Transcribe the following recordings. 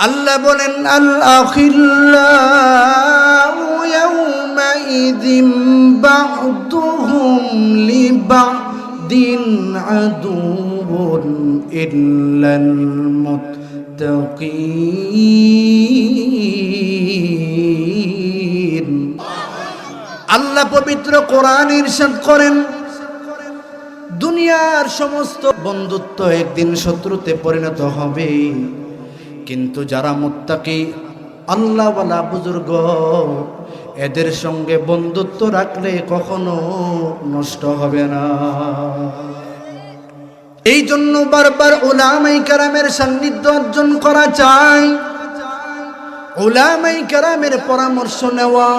আল্লাহ বলেন আল আখিল্লাউ ইয়াউমাইযিম বা'দুহুম লিবা'দিন আদুউন ইল্লাল মুত্তাকিন। আল্লাহ পবিত্র কোরআন ইরশাদ করেন, দুনিয়ার সমস্ত বন্ধুত্ব একদিন শত্রুতে পরিণত হবে, কিন্তু যারা মুত্তাকি আল্লাহওয়ালা বুজুর্গ এদের সঙ্গে বন্ধুত্ব রাখলে কখনো নষ্ট হবে না। এই জন্য বারবার উলামায়ে কেরামের সান্নিধ্য অর্জন করা চাই, উলামায়ে কেরামের পরামর্শ নেওয়া।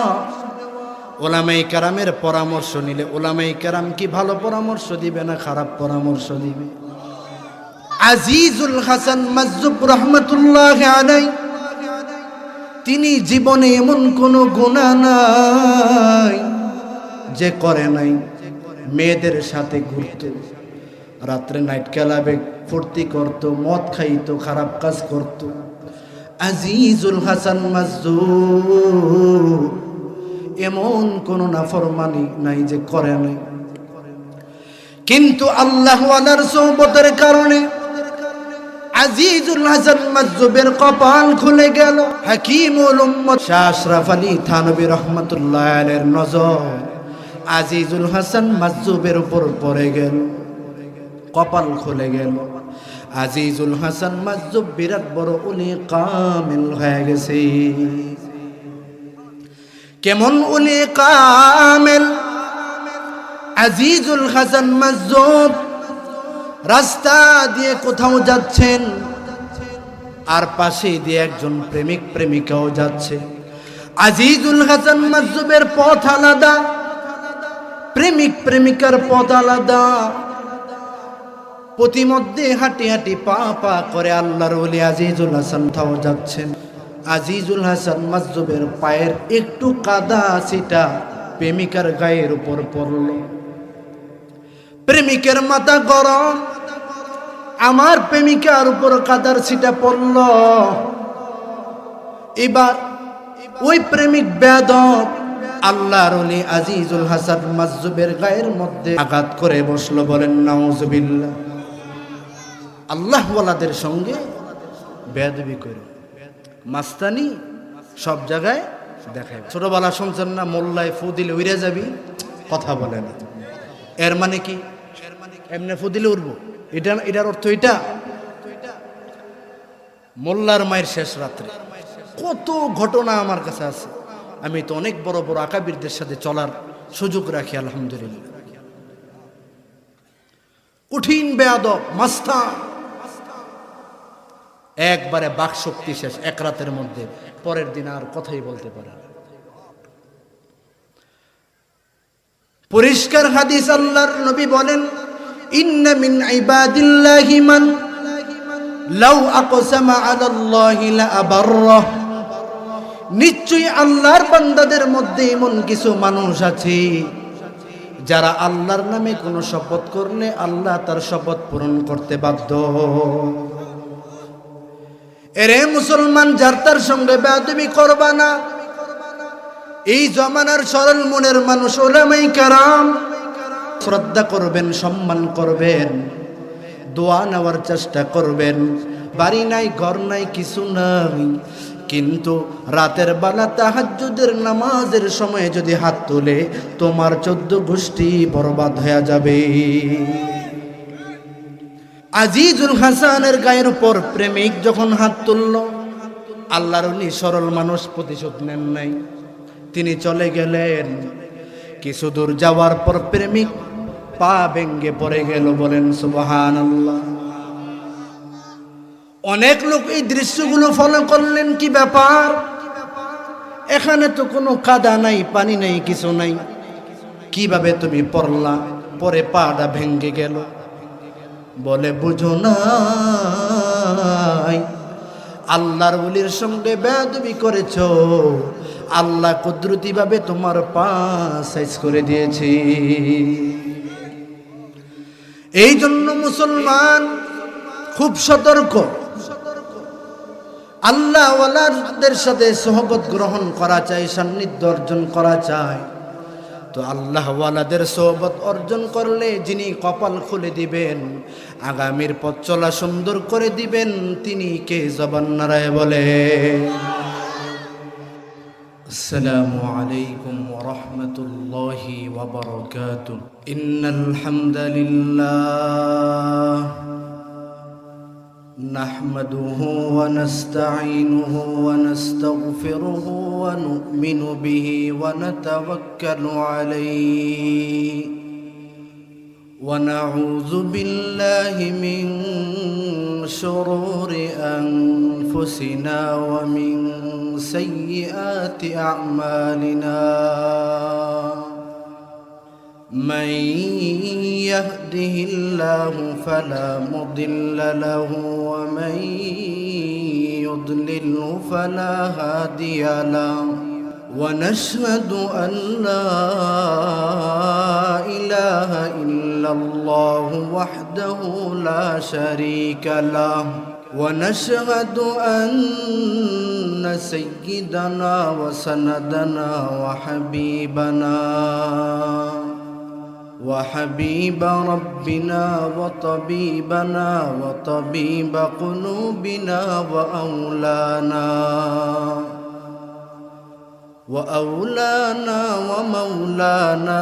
উলামায়ে কেরামের পরামর্শ নিলে উলামায়ে কেরাম কি ভালো পরামর্শ দিবে না খারাপ পরামর্শ দিবে? আজিজুল হাসান মাজজুব রহমতুল্লাহ আলাইহি তিনি জীবনে এমন কোনো গুনাহ নাই যে করে নাই। মেয়েদের সাথে ঘুরত, রাত্রে নাইট ক্লাবে ফুর্তি করত, মদ খাইতো, খারাপ কাজ করত। আজিজুল হাসান মাজজুব এমন কোনো নাফরমানি নাই যে করে নাই। কিন্তু আল্লাহ ওয়ালার সোহবতের কারণে আজিজুল হাসান মাজজুবের কপাল খুলে গেল। হাকিমুল উম্মত শাহ আশরাফ আলী থানভী রহমতুল্লাহ আলাইহির নজর আজিজুল হাসান মাজজুবের উপর পড়ে গেল, কপাল খুলে গেল। আজিজুল হাসান মাজজুব বিরাট বড় উলি কামিল হয়ে গেছে। কেমন উলি কামিল? আজিজুল হাসান মাজজুব রাস্তা দিয়ে কোথাও যাচ্ছেন, আর পাশে দিয়ে একজন প্রেমিক প্রেমিকাও যাচ্ছে। আজিজুল হাসান মাজজুবের পথ আলাদা, প্রেমিক প্রেমিকার পথ আলাদা। প্রতিমধ্যে হাঁটি হাঁটি পা পা করে আল্লাহর ওলি আজিজুল হাসান থাও যাচ্ছেন। আজিজুল হাসান মাজজুবের পায়ের একটু কাদা ছিটা প্রেমিকার গায়ের উপর পড়ল। প্রেমিকের মাথা গরম, আমার প্রেমিকার উপর কাদার ছিটা পড়ল। এবার ওই প্রেমিক বেয়াদব আল্লাহর ওলি আজিজুল হাসান মাজজুবের গায়ের মধ্যে আঘাত করে বসলো। বলেন নাউজুবিল্লাহ। আল্লাহ ওয়ালাদের সঙ্গে বেয়াদবি করে মাস্তানি সব জায়গায় দেখায়। ছোটবেলা শুনছেন না, মোল্লায় ফু দিলে উড়ে যাবি, কথা বলে না। এর মানে কি? এমনি ফু দিলে উড়বো, এটার অর্থ এটা। মোল্লার মায়ের শেষ রাত্রে কত ঘটনা আমার কাছে আছে। আমি তো অনেক বড় বড় আকাবিরদের সাথে চলার সুযোগ রাখি, আলহামদুলিল্লাহ। কঠিন বেয়াদব মাস্তান, একবারে বাক শক্তি শেষ এক রাতের মধ্যে, পরের দিন আর কথাই বলতে পারে না। পরিষ্কার হাদিস, আল্লাহর নবী বলেন, ইন্না মিন ইবাদিল্লাহি মান লাউ আকসামা আলাল্লাহি লা আবাররাহ। নিশ্চয়ই আল্লাহর বান্দাদের মধ্যে এমন কিছু মানুষ আছে যারা আল্লাহর নামে কোনো শপথ করলে আল্লাহ তার শপথ পূরণ করতে বাধ্য। এরে মুসলমান, যার তার সঙ্গে বেয়াদবি করবা না। এই জমানার সরল মনের মানুষ উলামায়ে কেরাম শ্রদ্ধা করবেন, সম্মান করবেন, দোয়া নেওয়ার চেষ্টা করবেন। বাড়ি নাই, ঘর নাই, কিছু নাই, কিন্তু রাতের বেলা তাহাজ্জুদের নামাজের সময় যদি হাত তোলে তোমার 14 গোষ্ঠী বরবাদ হয়ে যাবে। আজিজুল হাসানের গায়ের উপর প্রেমিক যখন হাত তুলল, আল্লাহর ওলি সরল মানুষ প্রতিশোধ নেন নাই, তিনি চলে গেলেন। কিছু দূর যাওয়ার পর প্রেমিক পা ভেঙ্গে পড়ে গেল। বলেন সুবহানাল্লাহ। অনেক লোক এই দৃশ্যগুলো ফলো করলেন, কি ব্যাপার, এখানে তো কোনো কাদা নাই, পানি নাই, কিছু নাই, কিভাবে তুমি পড়লা? পরে পাটা ভেঙ্গে গেল। বলে বুঝো নাই, আল্লাহর ওলির সঙ্গে বেয়াদবি করেছ, আল্লাহ কুদরতি ভাবে তোমার পা সাইজ করে দিয়েছে। এই জন্য মুসলমান খুব সতর্ক। আল্লাহওয়ালাদের সাথে সোহবত গ্রহণ করা চাই, সান্নিধ্য অর্জন করা চাই। তো আল্লাহওয়ালাদের সোহবত অর্জন করলে যিনি কপাল খুলে দিবেন, আগামীর পথ চলা সুন্দর করে দিবেন, তিনি কে? জবান নারায় বলে। আসসালামু আলাইকুম ওয়া রাহমাতুল্লাহি ওয়া বারাকাতুহু। ইন্নাল হামদালিল্লাহ নাহমাদুহু ওয়া নাস্তাঈনুহু ওয়া নাস্তাগফিরুহু ওয়া নু'মিনু বিহি ওয়া নাতাওয়াক্কালু আলাইহি ওয়া নাউযু বিল্লাহি মিন শুরুরি আনফুসিনা ওয়া মিন সাইয়্যাতি আ'মালিনা। من يهده الله فلا مضل له ومن يضلل فلا هادي له ونشهد أن لا إله إلا الله وحده لا شريك له ونشهد أن سيدنا وسندنا وحبيب ربنا وطبيبنا وطبيب قلوبنا وأولانا ومولانا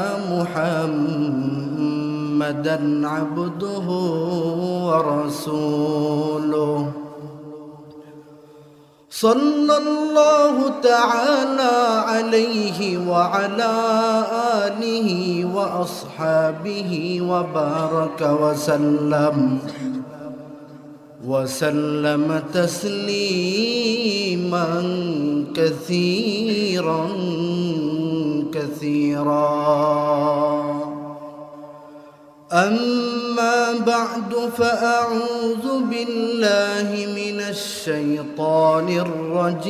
محمدا عبده ورسوله صلى الله تعالى عليه وعلى آله وأصحابه وبارك وسلم تسليما كثيرا أما بعد فأعوذ بالله من الشيطان الرجيم.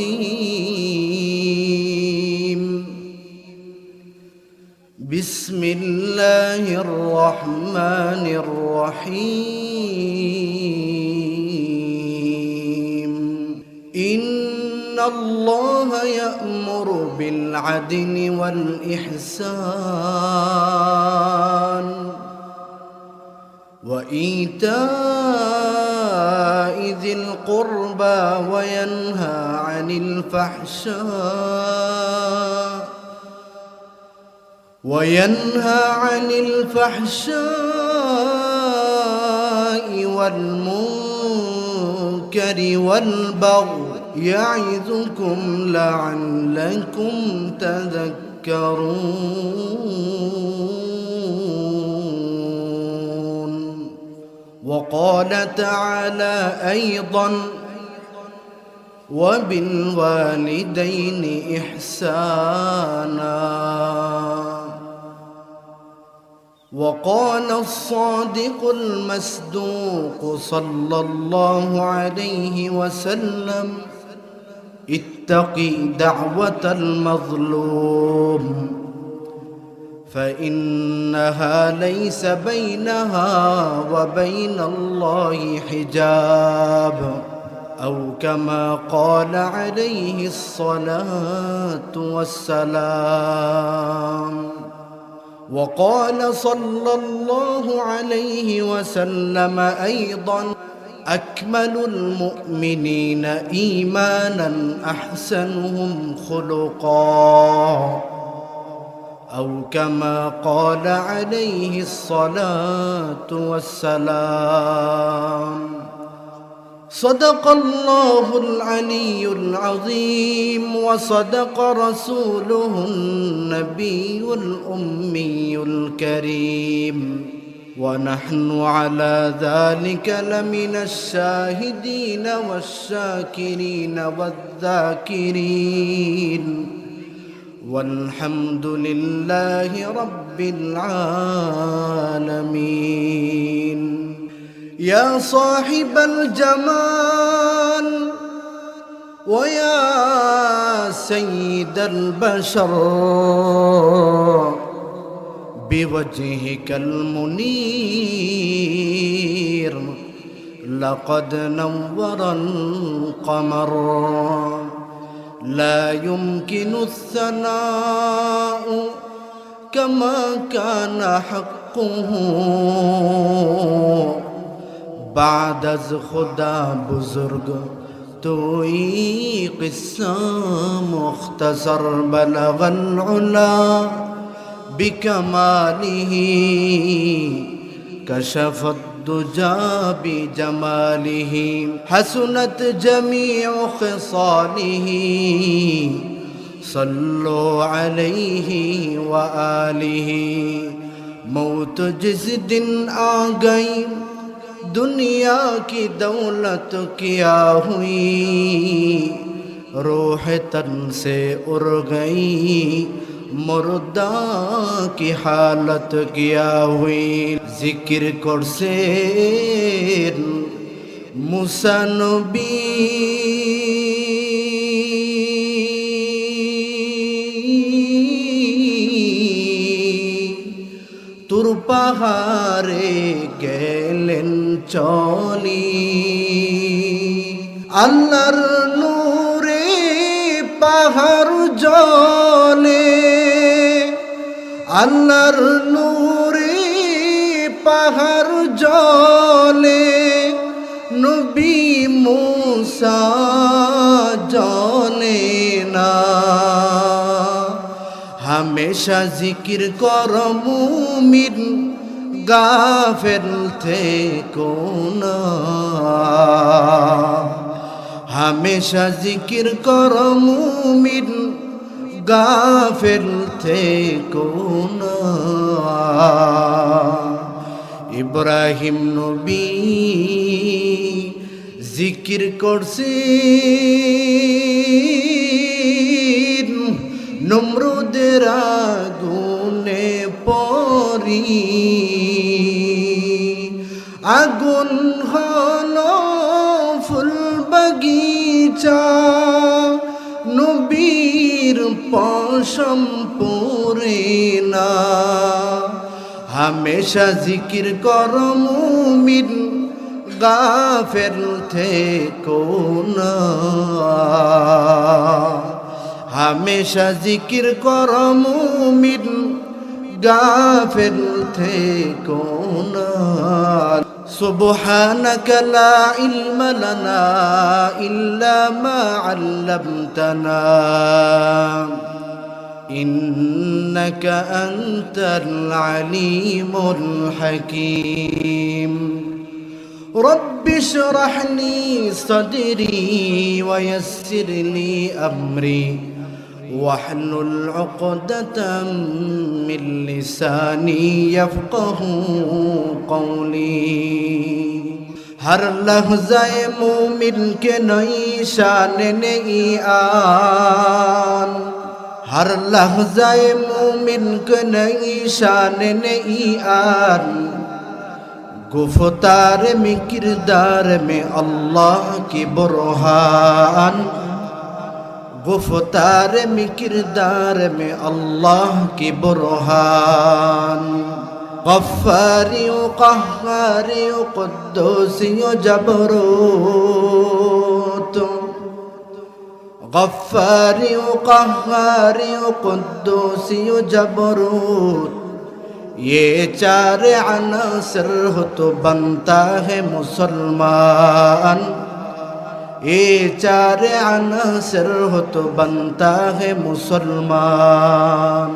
بسم الله الرحمن الرحيم. إن الله يأمر بالعدل والإحسان وإيتاء ذي القربى وينهى عن الفحشاء والمنكر والبغي يعظكم لعلكم تذكرون. وقال تعالى أيضا: وبالوالدين إحسانا. وقال الصادق المصدوق صلى الله عليه وسلم: اتقي دعوة المظلوم فإنها ليس بينها وبين الله حجاب، أو كما قال عليه الصلاة والسلام. وقال صلى الله عليه وسلم أيضا: أكمل المؤمنين إيمانا أحسنهم خلقا، أو كما قال عليه الصلاة والسلام. صدق الله العلي العظيم وصدق رسوله النبي الأمي الكريم، ونحن على ذلك لمن الشاهدين والشاكرين والذاكرين، والحمد لله رب العالمين. يا صاحب الجمال ويا سيد البشر بوجهك المنير لقد نور القمر لا يمكن الثناء كما كان حقه بعد از خدا بزرگ توئی قصہ مختصر بلغ العلا بکماله كشف الدجى بجماله حسنت جميع خصاله صلوا عليه وآله موت جس دن آ گئی دنیا کی دولت کیا ہوئی روح تن سے اڑ گئی مردہ کی حالت کیا ہوئی ذکر کرسین موسیٰ نبی তোর পাহাড়ে গেলেন চলি আল্লাহর নূরে পাহাড় জ্বলে আল্লাহর নূরে পাহাড় জ্বলে নবী মুসা জ্বলে না हमेशा जिक्र करो मुमिन गाफिल थे कोना हमेशा जिक्र करो मुमिन गाफिल थे कोना इब्राहिम नबी जिक्र करसे নমরুদের আগুনে পড়ি আগুন হলো ফুল বাগিচা নবীর পশম পড়ে না হামেশা জিকির কর মুমিন গাফিল থেকো না हमेशा जिक्र करो मुमिन गाफिल थे कोना सुबहानक ला इल्म लना इल्ला मा अल्लमतना इन्नक अंतल अलीमुल हकीम رب اشرح لي صدري ويسر لي أمري واحلل عقدة من لساني يفقه قولي हर लहज़ाए मोमिन के नई शान नई आन हर लहज़ाए मोमिन के नई शान नई आन गुफ्तार में किरदार में अल्लाह की बुरहान गुफ्तार में किरदार में अल्लाह की बुरहान गफ्फारी क़ह्हारी क़ुद्दूसी जबरूत गफ्फारी क़ह्हारी क़ुद्दूसी जबरूत ये चार अनासर हो तो बनता है मुसलमान ये चार अनासर हो तो बनता है मुसलमान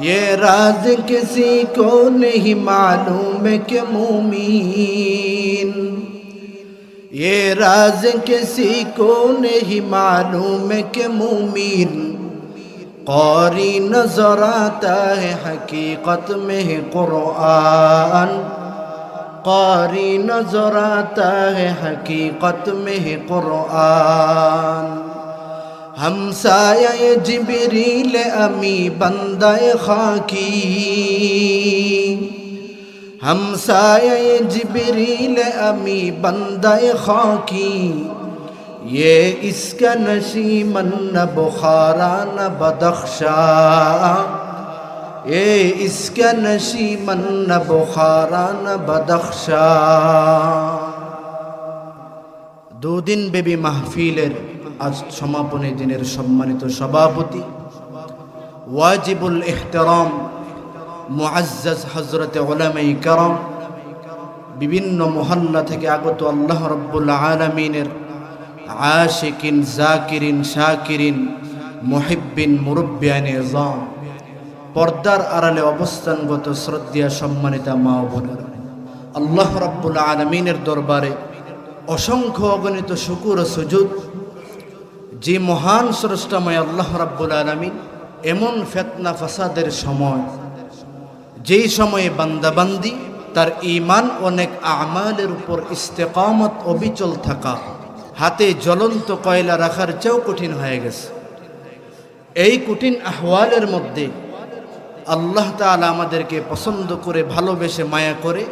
ये राज किसी को नहीं मालूम है कि मुमीन ये राज किसी को नहीं मालूम है कि मुमीन क़ारी नज़र आता है हकीकत में है क़ुरआन क़ारी नज़र आता है हकीकत में है क़ुरआन हमसाया जिब्रील अमी बंदाए खाकी हमसाया जिब्रील अमी बंदाए खाकी ये इसका नशीमन न बुखारा न बदख्शा ये इसका नशीमन न बुखारा न बदख्शा দুদিন ব্যাপী মাহফিলের আজ সমাপনী দিনের সম্মানিত সভাপতি ওয়াজিবুল ইহতিরাম মুআজ্জাজ হযরতে উলামায়ে কেরাম, বিভিন্ন মহল্লা থেকে আগত আল্লাহ রাব্বুল আলামিনের আশিকিন, জাকিরিন, শাকিরিন, মুহিব্বিন, মুরব্বিয়ানে ইজাম, পর্দার আড়ালে অবস্থানগত শ্রদ্ধেয় সম্মানিতা মা ও বোনেরা, আল্লাহ রাব্বুল আলামিনের দরবারে অসংখ্য অগণিত শুকর ও সুজুদ। যে মহান স্রষ্টাময় আল্লাহ রাব্বুল আলামিন এমন ফিতনা ফাসাদের সময়, যেই সময়ে বান্দাবান্দি তার ঈমান অনেক আমালের উপর ইস্তেকামত অবিচল থাকা, হাতে জ্বলন্ত কয়লা রাখার চেয়েও কঠিন হয়ে গেছে। এই কঠিন আহওয়ালের মধ্যে আল্লাহ তাআলা আমাদেরকে পছন্দ করে, ভালোবেসে, মায়া করে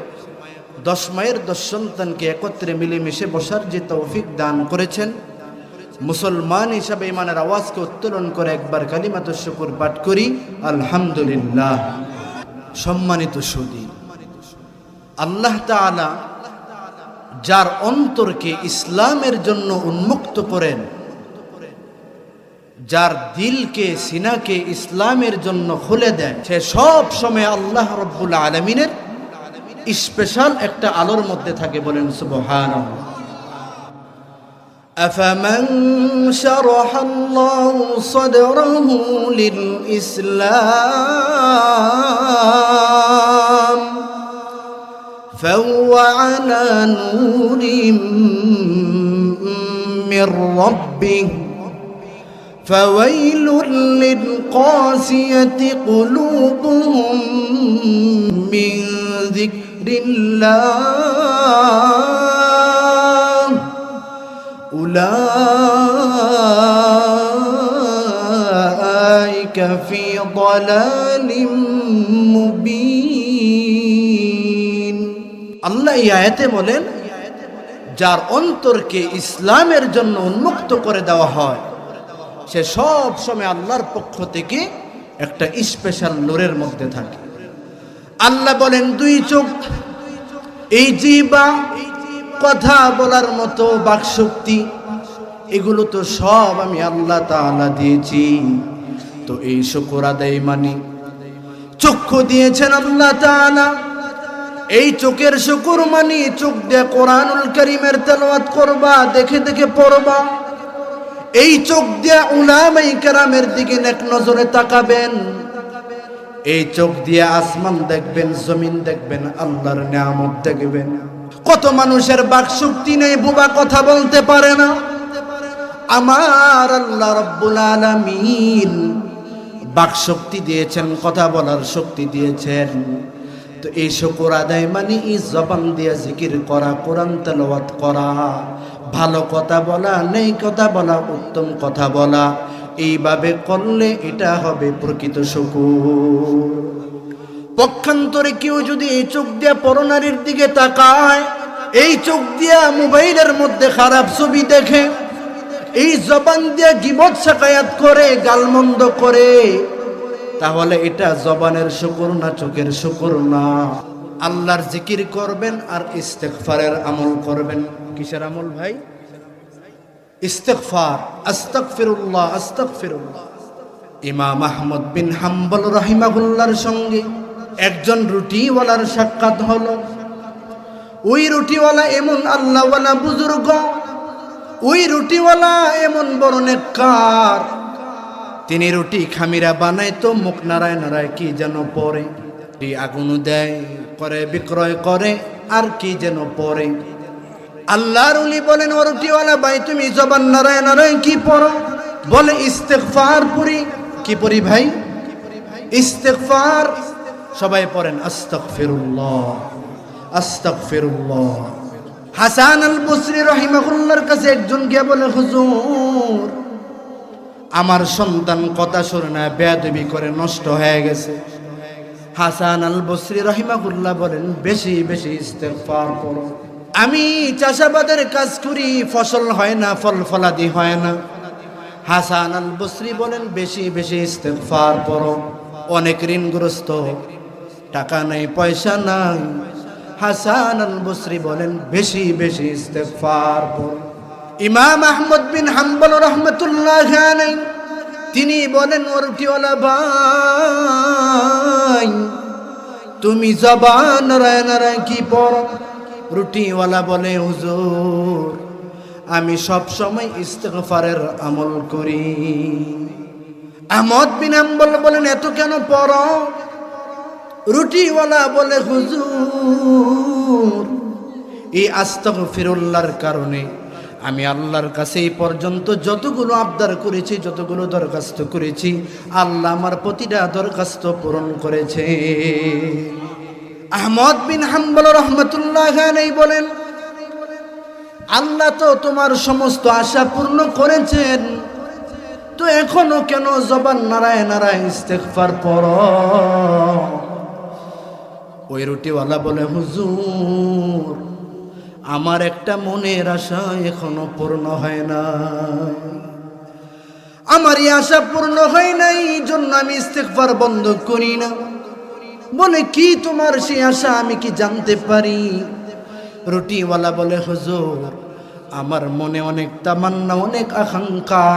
10 মায়ের 10 সন্তানকে একত্রে মিলেমিশে বসার যে তৌফিক দান করেছেন, মুসলমান হিসাবে ইমানের আওয়াজকে উত্তোলন করে একবার কালিমাতুশ শুকর পাঠ করি আলহামদুলিল্লাহ। সম্মানিত সুধী, আল্লাহ তাআলা যার অন্তরকে ইসলামের জন্য উন্মুক্ত করেন, যার দিলকে, সিনাকে ইসলামের জন্য খুলে দেন, সে সব সময় আল্লাহ রাব্বুল আলামিনের স্পেশাল একটা আলোর মধ্যে থাকে। বলেন সুবহানাল্লাহ। أفمن شرح الله صدره للإسلام فهو على نور من ربه فويل للقاسية قلوبهم من ذكر الله أولئك في ضلال مبين। আল্লাহ এই আয়াতে বলেন, যার অন্তরকে ইসলামের জন্য উন্মুক্ত করে দেওয়া হয়, সে সব সময় আল্লাহর পক্ষ থেকে একটা স্পেশাল নূরের মধ্যে থাকে। আল্লাহ বলেন, 2 চোখ, এই জিহ্বা, কথা বলার মতো বাকশক্তি, এগুলো তো সব আমি আল্লাহ তাআলা দিয়েছি। তো এই শুকর আদায় মানি চক্ষু দিয়েছেন আল্লাহ তাআলা, এই চোখের শুকর মানি চোখ দিয়ে কোরআনুল কারীমের তেলাওয়াত করবা, দেখে দেখে পড়বা। এই চোখ দিয়ে উলামায়ে কেরামের দিকে নেক নজরে তাকাবেন। এই চোখ দিয়ে আসমান দেখবেন, জমিন দেখবেন, আল্লাহর নিয়ামত দেখবেন। কত মানুষের বাকশক্তি নেই, বোবা, কথা বলতে পারে না। আমার আল্লাহ রাব্বুল আলামিন বাকশক্তি দিয়েছেন, কথা বলার শক্তি দিয়েছেন। তো এই শুকর আদায় মানে এই জবান দিয়ে জিকির করা, কোরআন তেলাওয়াত করা, ভালো কথা বলা, নেই কথা বলা, উত্তম কথা বলা, এইভাবে করলে এটা হবে প্রকৃত শুকর। পক্ষান্তরে কেউ যদি এই চোখ দিয়ে পরনারীর দিকে তাকায়, এই চোখ দিয়ে মোবাইলের মধ্যে খারাপ ছবি দেখে, এই জবান দিয়ে গীবত শাকায়াত করে, গালমন্দ করে, তাহলে এটা জবানের শুকর না, চোখের শুকর না। আল্লাহর জিকির করবেন আর ইস্তেগফারের আমল করবেন। কিসের আমল ভাই? ইস্তেগফার, আস্তাগফিরুল্লাহ, আস্তাগফিরুল্লাহ। ইমাম আহমদ বিন হাম্বল রাহিমাহুল্লাহর সঙ্গে একজন রুটিওয়ালার সাক্ষাৎ হলো। ওই রুটিওয়ালা এমন আল্লাহওয়ালা বুজুর্গ, ওই রুটিওয়ালা এমন বড় নেককার, তিনি রুটি খামিরা বানাইতো, মুখ নাড়ায় নাড়ায় কি যেন পড়ে, আগুন দেয়, করে বিক্রয় করে, আর কি যেন পড়ে। আল্লাহর ওলি বলেন, ও রুটিওয়ালা ভাই, তুমি জবান নাড়ায় নাড়ায় কি পড়ো? বলে, ইস্তেগফার পড়ি। কি পড়ি ভাই? ইস্তেগফার। সবাই পড়েন আস্তাগফিরুল্লাহ, আস্তাগফিরুল্লাহ। হাসান আল বসরি রাহিমাহুল্লাহর কাছে একজন গিয়ে বলে, হুজুর, আমার সন্তান কথা শুনে না, বেয়াদবি করে নষ্ট হয়ে গেছে। হাসান আল বসরি রাহিমাহুল্লাহ বলেন, বেশি বেশি ইস্তেগফার করো। আমি চাষাবাদের কাজ করি, ফসল হয় না, ফল ফলাদি হয় না। হাসান আল বসরি বলেন, বেশি বেশি ইস্তেগফার করো। অনেক ঋণগ্রস্ত, টাকা নাই, পয়সা নাই। হাসান আল বসরি বলেন, বেশি বেশি ইস্তেগফার করো। ইমাম আহমদ বিন হাম্বল রাহমাতুল্লাহ আলাইহি তিনি বলেন, ও রুটিওয়ালা ভাই, তুমি জবান নারায় নারায় কি পড়ো? রুটিওয়ালা বলে, হুজুর আমি সব সময় ইস্তিগফারের আমল করি। আহমদ বিন হাম্বল বলেন, এত কেন পড়ো? রুটিওয়ালা বলে, হুজুর এই আস্তাগফিরুল্লাহর কারণে আমি আল্লাহর কাছে এই পর্যন্ত যতগুলো আবদার করেছি, যতগুলো দরখাস্ত করেছি, আল্লাহ আমার প্রতিটা দরখাস্ত পূরণ করেছে। আহমদ বিন হাম্বল রাহমাতুল্লাহ আলাইহি বলেন, আল্লাহ তো তোমার সমস্ত আশা পূর্ণ করেছেন, তো এখনো কেন জবান নারায় নারায় ইস্তিগফার পড়ো? ওই রুটিওয়ালা বলে, হুজুর আমার একটা মনের আশা এখনো পূর্ণ হয় না, আমার এই আশা পূর্ণ হয় নাই, এই জন্য আমি ইস্তিগফার বন্ধ করি না। বলে, কি তোমার সেই আশা আমি কি জানতে পারি? রুটিওয়ালা বলে, হুজুর আমার মনে অনেক তামান্না, অনেক আকাঙ্ক্ষা,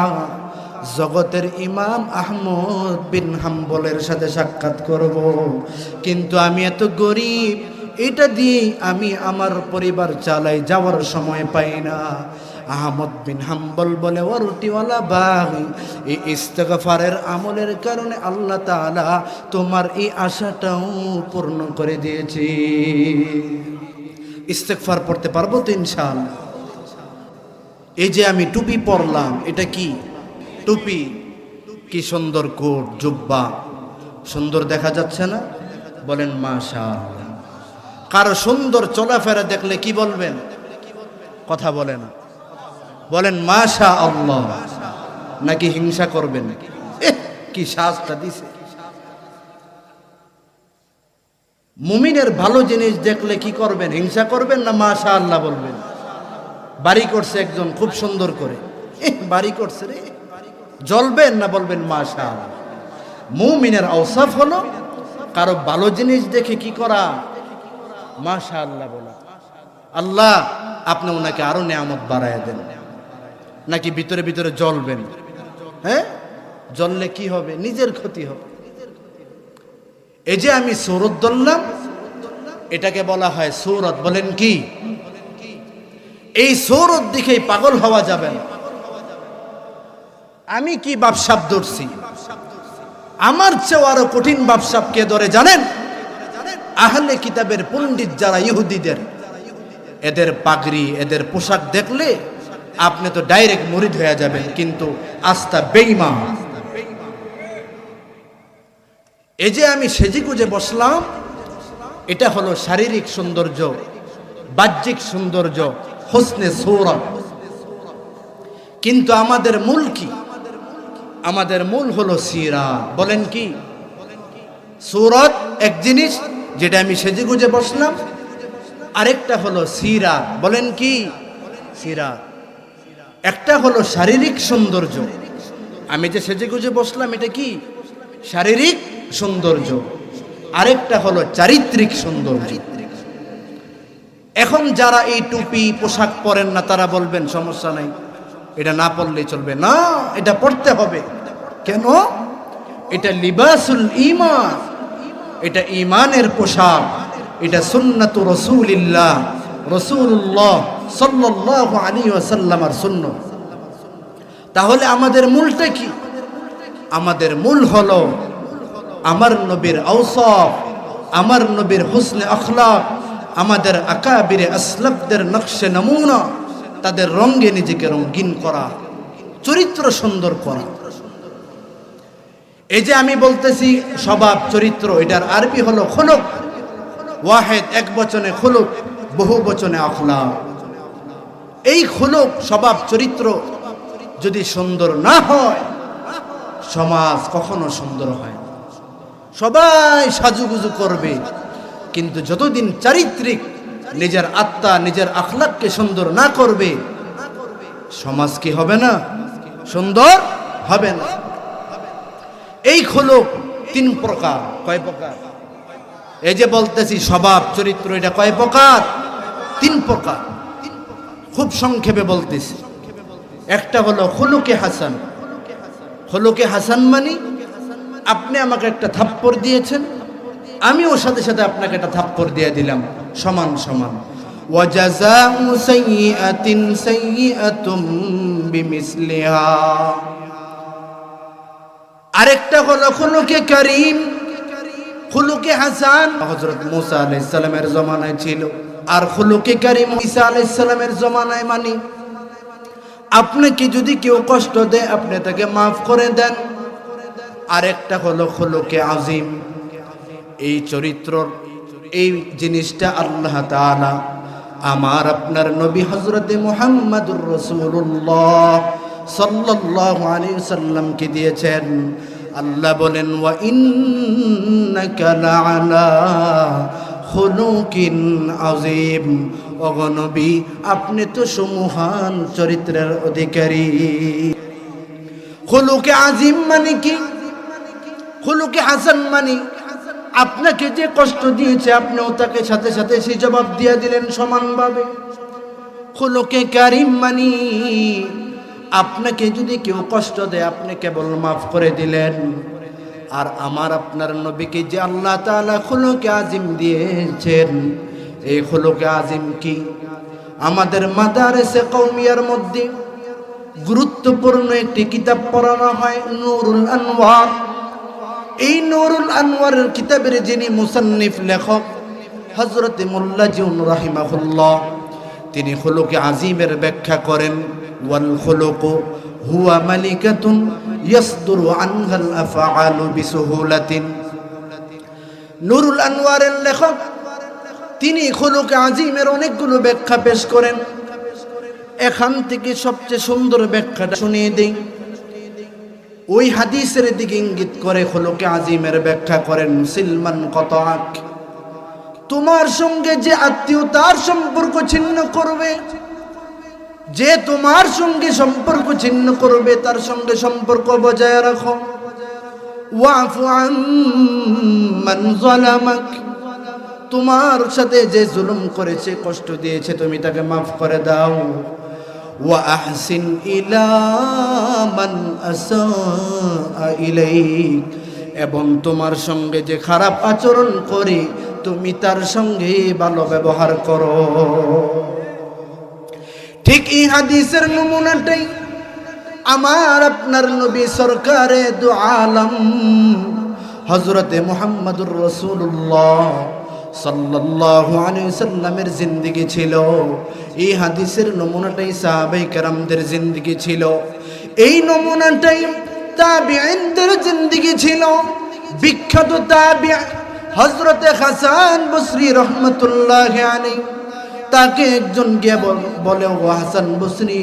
জগতের ইমাম আহমদ বিন হাম্বলের সাথে সাক্ষাৎ করব, কিন্তু আমি এত গরিব, এটা দিয়ে আমি আমার পরিবার চালাই, যাওয়ার সময় পাই না। আহমদ বিন হাম্বল বলে, ও রুটিওয়ালা ভাই, এই ইস্তিগফারের আমলের কারণে আল্লাহ তাআলা তোমার এই আশাটাও পূর্ণ করে দিয়েছে। ইস্তিগফার পড়তে পারবো তো ইনশাআল্লাহ? এই যে আমি টুপি পরলাম, এটা কি টুপি? কি সুন্দর কোট, জুব্বা, সুন্দর দেখা যাচ্ছে না? বলেন মাশাআল্লাহ। কারো সুন্দর চলাফেরা দেখলে কি বলবেন? কথা বলে না, বলেন মাশাআল্লাহ, নাকি হিংসা করবেন? কি সাজটা দিছে। মুমিনের ভালো জিনিস দেখলে কি করবেন? হিংসা করবেন না মাশাআল্লাহ বলবেন? বাড়ি করছে একজন খুব সুন্দর করে, বাড়ি করছে রে, জ্বলবেন না বলবেন মাশাআল্লাহ? মুমিনের আওসাফ হলো কারো ভালো জিনিস দেখে কি করা? মাশাআল্লাহ বলা। আল্লাহ আপনি ওনাকে আরো নিয়ামত বাড়ায় দেন। নাকি ভিতরে ভিতরে জ্বলবেন? হ্যাঁ, জ্বললে কি হবে? নিজের ক্ষতি হবে। এই যে আমি সূরত ধরলাম, এটাকে বলা হয় সূরত। বলেন কি? এই সূরত দেখেই পাগল হওয়া যাবে না। আমি কি বাপসাপ ধরছি, আমার চেয়ে আরো কঠিন বাপসাপ কে ধরে জানেন? আহলে কিতাবের পণ্ডিত যারা, ইহুদিদের, এদের পাগড়ি, এদের পোশাক দেখলে আপনি তো ডাইরেক্ট মুরিদ হয়ে যাবেন, কিন্তু আস্থা বেঈমান। এই যে আমি সেজেগুজে বসলাম, এটা হলো শারীরিক সৌন্দর্য, বাহ্যিক সৌন্দর্য, হুসনে সূরত। কিন্তু আমাদের মূল কি? আমাদের মূল হলো সিরাত। বলেন কি? সূরত এক জিনিস, যেটা আমি সেজেগুজে বসলাম, আরেকটা হলো সিরাত। বলেন কি? সিরাত। একটা হলো শারীরিক সৌন্দর্য, আমি যে সেজেগুজে বসলাম এটা কি? শারীরিক সৌন্দর্য। আরেকটা হলো চারিত্রিক সৌন্দর্য। এখন যারা এই টুপি পোশাক পরেন না, তারা বলবেন সমস্যা নাই, এটা না পড়লেই চলবে। না, এটা পড়তে হবে। কেন? এটা লিবাসুল ঈমান, এটা ঈমানের পোশাক, এটা সুন্নাতু রাসূলিল্লাহ, রাসূলুল্লাহ সাল্লাল্লাহু আলাইহি ওয়াসাল্লামের সুন্নাত। তাহলে আমাদের মূলটা কি? আমাদের মূল হলো আমার নবীর আওসাফ, আমার নবীর হুসনে আখলাক, আমাদের আকাবিরে আসলাফদের নকশে নমুনা, তাদের রঙে নিজেকে রঙিন করা, চরিত্র সুন্দর করা। এই যে আমি বলতেছি স্বভাব চরিত্র, এটার আরবি হলো খুলুক। ওয়াহেদ এক বচনে খুলুক, বহু বচনে আখলাক। এই খুলুক, স্বভাব চরিত্র যদি সুন্দর না হয়, সমাজ কখনো সুন্দর হয় না। সবাই সাজুগুজু করবে, কিন্তু যতদিন চারিত্রিক নিজের আত্মা, নিজের আখলাককে সুন্দর না করবে, সমাজ কি হবে না? সুন্দর হবে না। এই খুলুক তিন প্রকার। কয় প্রকার? এই যে বলতেছি স্বভাব চরিত্র, এটা কয় প্রকার? তিন প্রকার। খুব সংক্ষেপে বলতেছি। একটা হলো খুলুকে হাসান। খুলুকে হাসান মানে আপনি আমাকে একটা থাপ্পড় দিয়েছেন, আমিও সাথে সাথে আপনাকে একটা থাপ্পড় দিয়ে দিলাম, সমান সমান। ওয়াজাযাউ সাইয়্যাতিন সাইয়্যাতুম বিমিসলিহা। আরেকটা হলো খুলুকে কারীম। খুলুকে হাসান হযরত মুসা আলাইহিস সালামের জমানায় ছিল, আর খুলুকে কারীম ঈসা আলাইহিস সালামের জমানায় মানে আপনাকে যদি কেউ কষ্ট দেয় আপনি তাকে মাফ করে দেন। আরেকটা হলো খুলুকে আজিম। এই চরিত্রর এই জিনিসটা আল্লাহ তাআলা আমার আপনার নবী হযরতে মুহাম্মদুর রাসূলুল্লাহ সাল্লাল্লাহু আলাইহি ওয়াসাল্লামকে দিয়েছেন। আল্লাহ বলেন ওয়া ইন্নাকা লাআলা খুলুকিন আযীম। ওগো নবী, আপনি তো সুমহান চরিত্রের অধিকারী। খুলুকে আজিম মানে কি? খুলুকে হাসান মানে আপনাকে যে কষ্ট দিয়েছে আপনিও তাকে সাথে সাথে সেই জবাব দিয়ে দিলেন সমানভাবে। খুলুকে কারীম মানে আপনাকে যদি কেউ কষ্ট দেয় আপনি কেবল মাফ করে দিলেন। আর আমার আপনার নবীকে যে আল্লাহ তাআলা খুলুকে আজিম দিয়েছেন, এই খুলুকে আজিম কি? আমাদের মাদারেসে কওমিয়ার মধ্যে গুরুত্বপূর্ণ একটি কিতাব পড়ানো হয়, নূরুল আনওয়ার। এই নূরুল আনওয়ারের কিতাবের যিনি মুসান্নিফ লেখক হযরতে মোল্লা জিউন রাহিমাহুল্লাহ, তিনি খুলুকে আজিমের ব্যাখ্যা করেন ওয়াল খুলুকু হুয়া মালিকাতুন ইয়াসদুরু আনহাল আফআলু বিসুহুলাতিন। নূরুল আনওয়ারের লেখক তিনি খুলুকে আজিমের অনেকগুলো ব্যাখ্যা পেশ করেন। এখান থেকে সবচেয়ে সুন্দর ব্যাখ্যাটা শুনিয়ে দেই। ওই হাদিসের দিকে ইঙ্গিত করে খুলুকে আজিমের ব্যাখ্যা করেন সিলমান কতাক। তোমার সঙ্গে যে আত্মীয়তার সম্পর্ক ছিন্ন করবে, যে তোমার সঙ্গে সম্পর্ক ছিন্ন করবে তার সঙ্গে সম্পর্ক বজায় রাখো। ওয়াফু আম্মান যালামাক, তোমার সাথে যে জুলুম করেছে, কষ্ট দিয়েছে, তুমি তাকে মাফ করে দাও। ওয়া আহসিন ইলা মান আসা ইলাইক, এবং তোমার সঙ্গে যে খারাপ আচরণ করে তুমি তার সঙ্গে ভালো ব্যবহার করো। ঠিক এই হাদিসের নমুনাটাই আমার আপনার নবী সরকারে দু আলম হযরতে মুহাম্মদুর রাসূলুল্লাহ সাল্লাল্লাহু আলাইহি ওয়াসাল্লামের জিন্দেগি ছিল। এই হাদিসের নমুনাটাই সাহাবায়ে কেরামদের জিন্দেগি ছিল। এই নমুনাটাই তাবিঈনদের জিন্দেগি ছিল। বিখ্যাত তাবিঈ হযরতে হাসান বসরি রাহমাতুল্লাহি আলাইহি, তাকে একজন গিয়ে বলে, ও হাসান বসরি,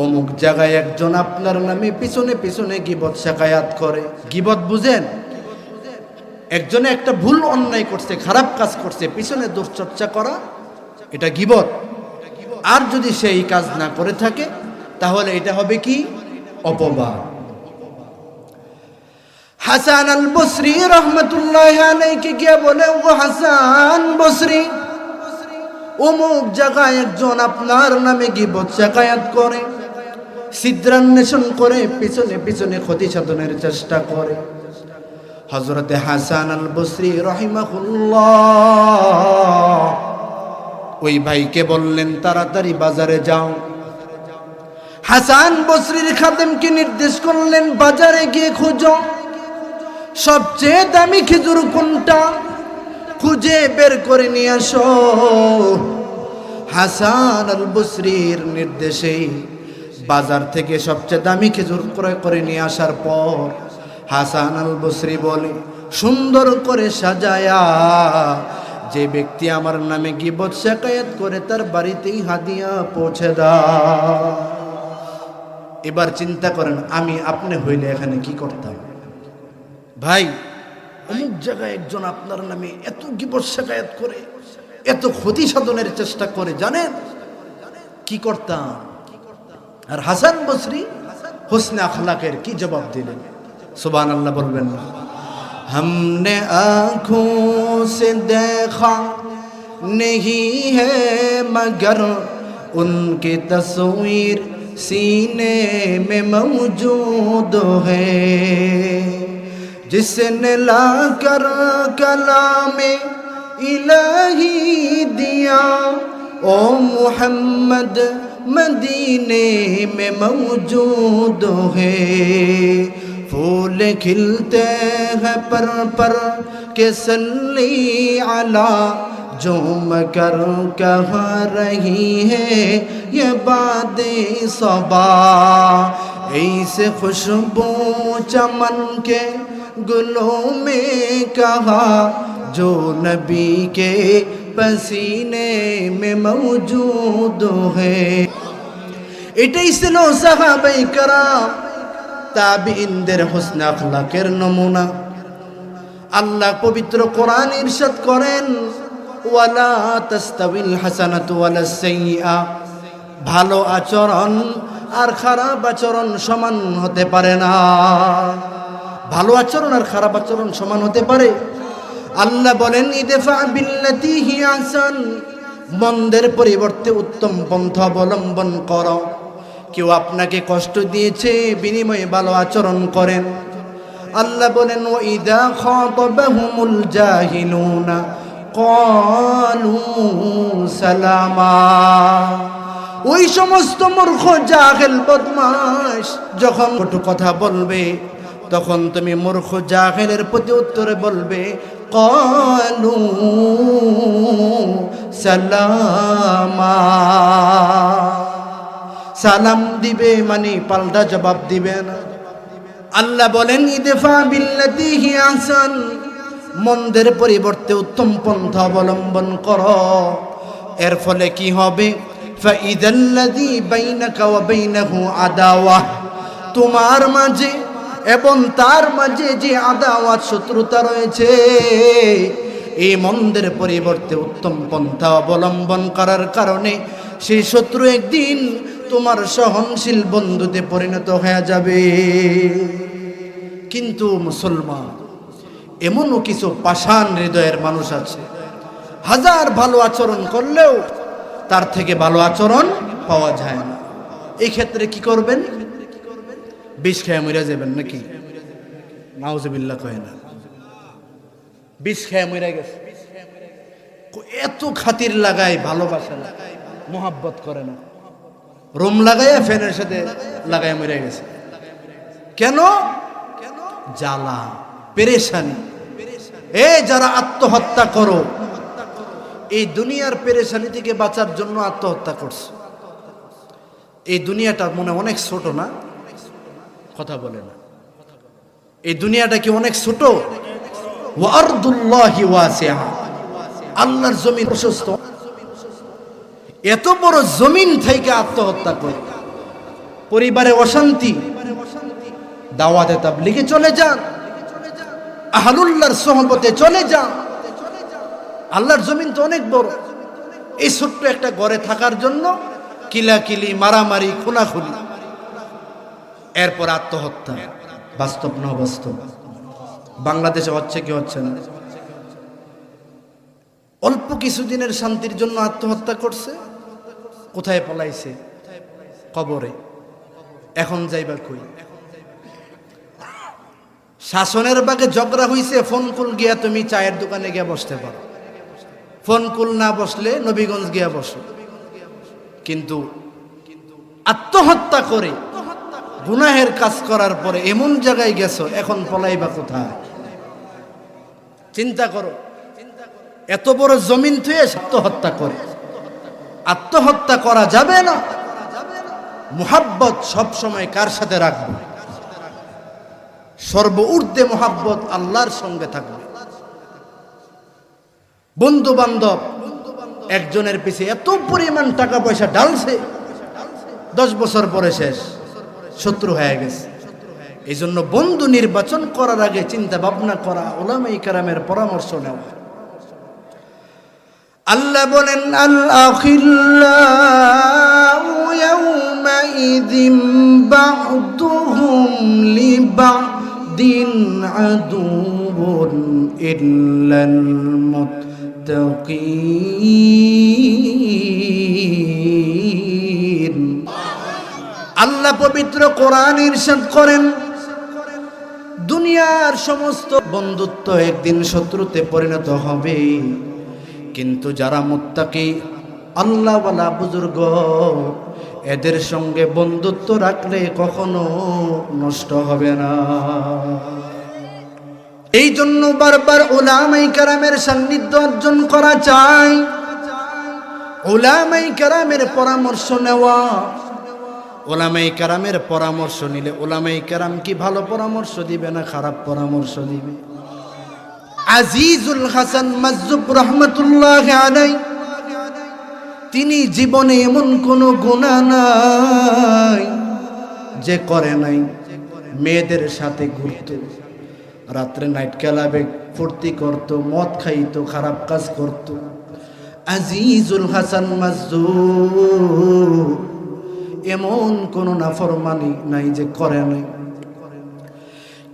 অমুক জায়গায় একজন আপনার নামে পিছনে পিছনে গীবত শাকায়াত করে। গীবত বুঝেন? একজনে একটা ভুল অন্যায় করছে, খারাপ কাজ করছে, পিছনে দুশ্চর্চা করা, এটা গীবত। আর যদি সেই কাজ না করে থাকে তাহলে এটা হবে কি? অপবাদ। হাসান আল বসরি রাহমাতুল্লাহি আলাইহি গিয়ে বলে, ও হাসান বসরি, অমুক জায়গায় একজন আপনার নামে গীবত শাকায়াত করে, ছিদ্রান্বেষণ করে, পিছনে পিছনে ক্ষতি সাধনের চেষ্টা করে। হযরতে হাসান আল বসরি রাহিমাহুল্লাহ ওই ভাইকে বললেন, তাড়াতাড়ি বাজারে যাও। হাসান বসরির খাদেমকে নির্দেশ করলেন, বাজারে গিয়ে খুঁজো সবচেয়ে দামি খেজুর কোনটা, খুঁজে বের করে নিয়ে আসো। হাসান আল বসরির নির্দেশে বাজার থেকে সবচেয়ে দামি খেজুর ক্রয় করে নিয়ে আসার পর হাসান আল বসরি বলে, সুন্দর করে সাজায়া যে ব্যক্তি আমার নামে গীবত শাকায়াত করে তার বাড়িতেই হাদিয়া পৌঁছে দাও। এবার চিন্তা করেন, আমি আপনি হইলে এখানে কি করতাম? ভাই, অমুক জায়গায় একজন আপনার নামে এত গীবত শাকায়াত করে, এত ক্ষতি সাধনের চেষ্টা করে, জানেন কি করতাম? আর হাসান বসরি হোসনে আখলাকের কি জবাব দিলেন? সুবহানাল্লাহ বলবেন না? हमने आँखों से देखा नहीं है मगर उनकी तस्वीर सीने में मौजूद है, जिसने ला कर कलामे इलाही दिया, ओ मोहम्मद मदीने में मौजूद है। फूल खिलते हैं पर के सल्ली अला, झूम कर कह रही है ये बादे सबा। ऐसे खुशबू चमन के गुलों में कहा, जो नबी के पसीने में मौजूद है। এটাই ছিল সাহাবায়ে কেরাম তাবিঈনদের হুসনে আখলাকের নমুনা। আল্লাহ পবিত্র কোরআন ইরশাদ করেন, ওয়ালা তাস্তাবিল হাসানাতু ওয়ালাস সাইয়্যা, ভালো আচরণ আর খারাপ আচরণ সমান হতে পারে না। ভালো আচরণ আর খারাপ আচরণ সমান হতে পারে? আল্লাহ বলেন, ইদফা বিল্লাতি হিয়া আহসান, মন্দের পরিবর্তে উত্তম পন্থা অবলম্বন করো। কেউ আপনাকে কষ্ট দিয়েছে, বিনিময়ে ভালো আচরণ করেন। আল্লাহ বলেন, ওয়াইদা খাতাবাহুমুল জাহিলুনা ক্বালু সালামা, ওই সমস্ত মূর্খ জাহেল বদমাশ যখন কটু কথা বলবে, তখন তুমি মূর্খ জাহেলের প্রতি উত্তরে বলবে ক্বালু সালামা। সালাম দিবে মানে পাল্টা জবাব দিবে না। আল্লাহ বলেন, ইদফা বিল্লাতি হিয়া আহসান, মন্দের পরিবর্তে উত্তম পন্থা অবলম্বন করো। এর ফলে কি হবে? ফাইদাল্লাযী বাইনাকা ওয়া বাইনাহু আদাওয়া, তোমার মাঝে এবং তার মাঝে যে আদাওয়াত শত্রুতা রয়েছে, এই মন্দের পরিবর্তে উত্তম পন্থা অবলম্বন করার কারণে সেই শত্রু একদিন তোমার সহনশীল বন্ধুতে পরিণত হয়ে যাবে। কিন্তু মুসলমান, এমনও কিছু পাষাণ হৃদয়ের মানুষ আছে, হাজার ভালো আচরণ করলেও তার থেকে ভালো আচরণ পাওয়া যায় না। এই ক্ষেত্রে কি করবেন? বিষ খেয়ে মরে যাবেন নাকি? নাউজুবিল্লাহ কয় না, বিষ খেয়ে মরে গেছে। এত খাতির লাগায়, ভালোবাসা লাগায়, মোহাব্বত করে না, রুম লাগাইয়া ফ্যানের সাথে লাগাই মরে গেছে। কেন? জ্বালা, পেরেশানি। যারা আত্মহত্যা করো, এই দুনিয়ার পেরেশানি থেকে বাঁচার জন্য আত্মহত্যা করছে। এই দুনিয়াটা মনে অনেক ছোট না? কথা বলে না। এই দুনিয়াটা কি অনেক ছোট? ওয়া আরদুল্লাহি ওয়াসিআ, আল্লাহর জমিন প্রশস্ত। এত বড় জমিন থেকে আত্মহত্যা করে, পরিবারে অশান্তি, দাওয়াতে তাবলীগে চলে যান, আহলুল্লাহর সোহবতে চলে যান। আল্লাহর জমিন তো অনেক বড়। এই ছোট্ট একটা ঘরে থাকার জন্য কিলাকিলি, মারামারি, খুনাখুনি, এরপর আত্মহত্যা। বাস্তব না বাস্তব? বাংলাদেশে হচ্ছে কি হচ্ছে না? অল্প কিছুদিনের শান্তির জন্য আত্মহত্যা করছে। কোথায় পলাইছে? কবরে। এখন যাইবা কই? শাসনের বাগে ঝগড়া হইছে, ফোন কুল গিয়া তুমি চায়ের দোকানে গিয়া বসতে পারো, ফোন কুল না বসলে নবীগঞ্জ গিয়া বসো। কিন্তু আত্মহত্যা করে গুনাহের কাজ করার পরে এমন জায়গায় গেছো, এখন পলাইবা কোথায়? চিন্তা করো। এত বড় জমিন থুয়ে আত্মহত্যা করে। আত্মহত্যা করা যাবে না। মুহাব্বত সব সময় কার সাথে রাখবে? সর্ব ঊর্ধ্বে মুহাব্বত আল্লাহর সঙ্গে থাকবে। বন্ধু বান্ধব একজনের পিছে এত পরিমাণ টাকা পয়সা ঢালছে, 10 বছর পরে শেষ, শত্রু হয়ে গেছে। এই জন্য বন্ধু নির্বাচন করার আগে চিন্তা ভাবনা করা, উলামায়ে কেরামের পরামর্শ নেওয়া। আল্লাহ বলেন, আল আখিল্লাউ ইয়াউমাইযিম বা'দুহুম লিবা'দিন আদুউন ইল্লাল মুত্তাকিন। আল্লাহ পবিত্র কোরআন ইরশাদ করেন, দুনিয়ার সমস্ত বন্ধুত্ব একদিন শত্রুতে পরিণত হবে, কিন্তু যারা মুত্তাকি আল্লাহওয়ালা বুজুর্গ এদের সঙ্গে বন্ধুত্ব রাখলে কখনো নষ্ট হবে না। এই জন্য বারবার উলামায়ে কেরামের সান্নিধ্য অর্জন করা চাই, উলামায়ে কেরামের পরামর্শ নেওয়া। উলামায়ে কেরামের পরামর্শ নিলে উলামায়ে কেরাম কি ভালো পরামর্শ দিবে না খারাপ পরামর্শ দিবে? আজিজুল হাসান মাজজুব রহমাতুল্লাহ আলাইহি, তিনি জীবনে এমন কোনো গুনাহ নাই যে করে নাই। মেয়েদের সাথে ঘুরত, রাত্রে নাইট ক্লাবে ফুর্তি করত, মদ খাইতো, খারাপ কাজ করত। আজিজুল হাসান মাজজুব এমন কোন নাফরমানি নাই যে করে নাই।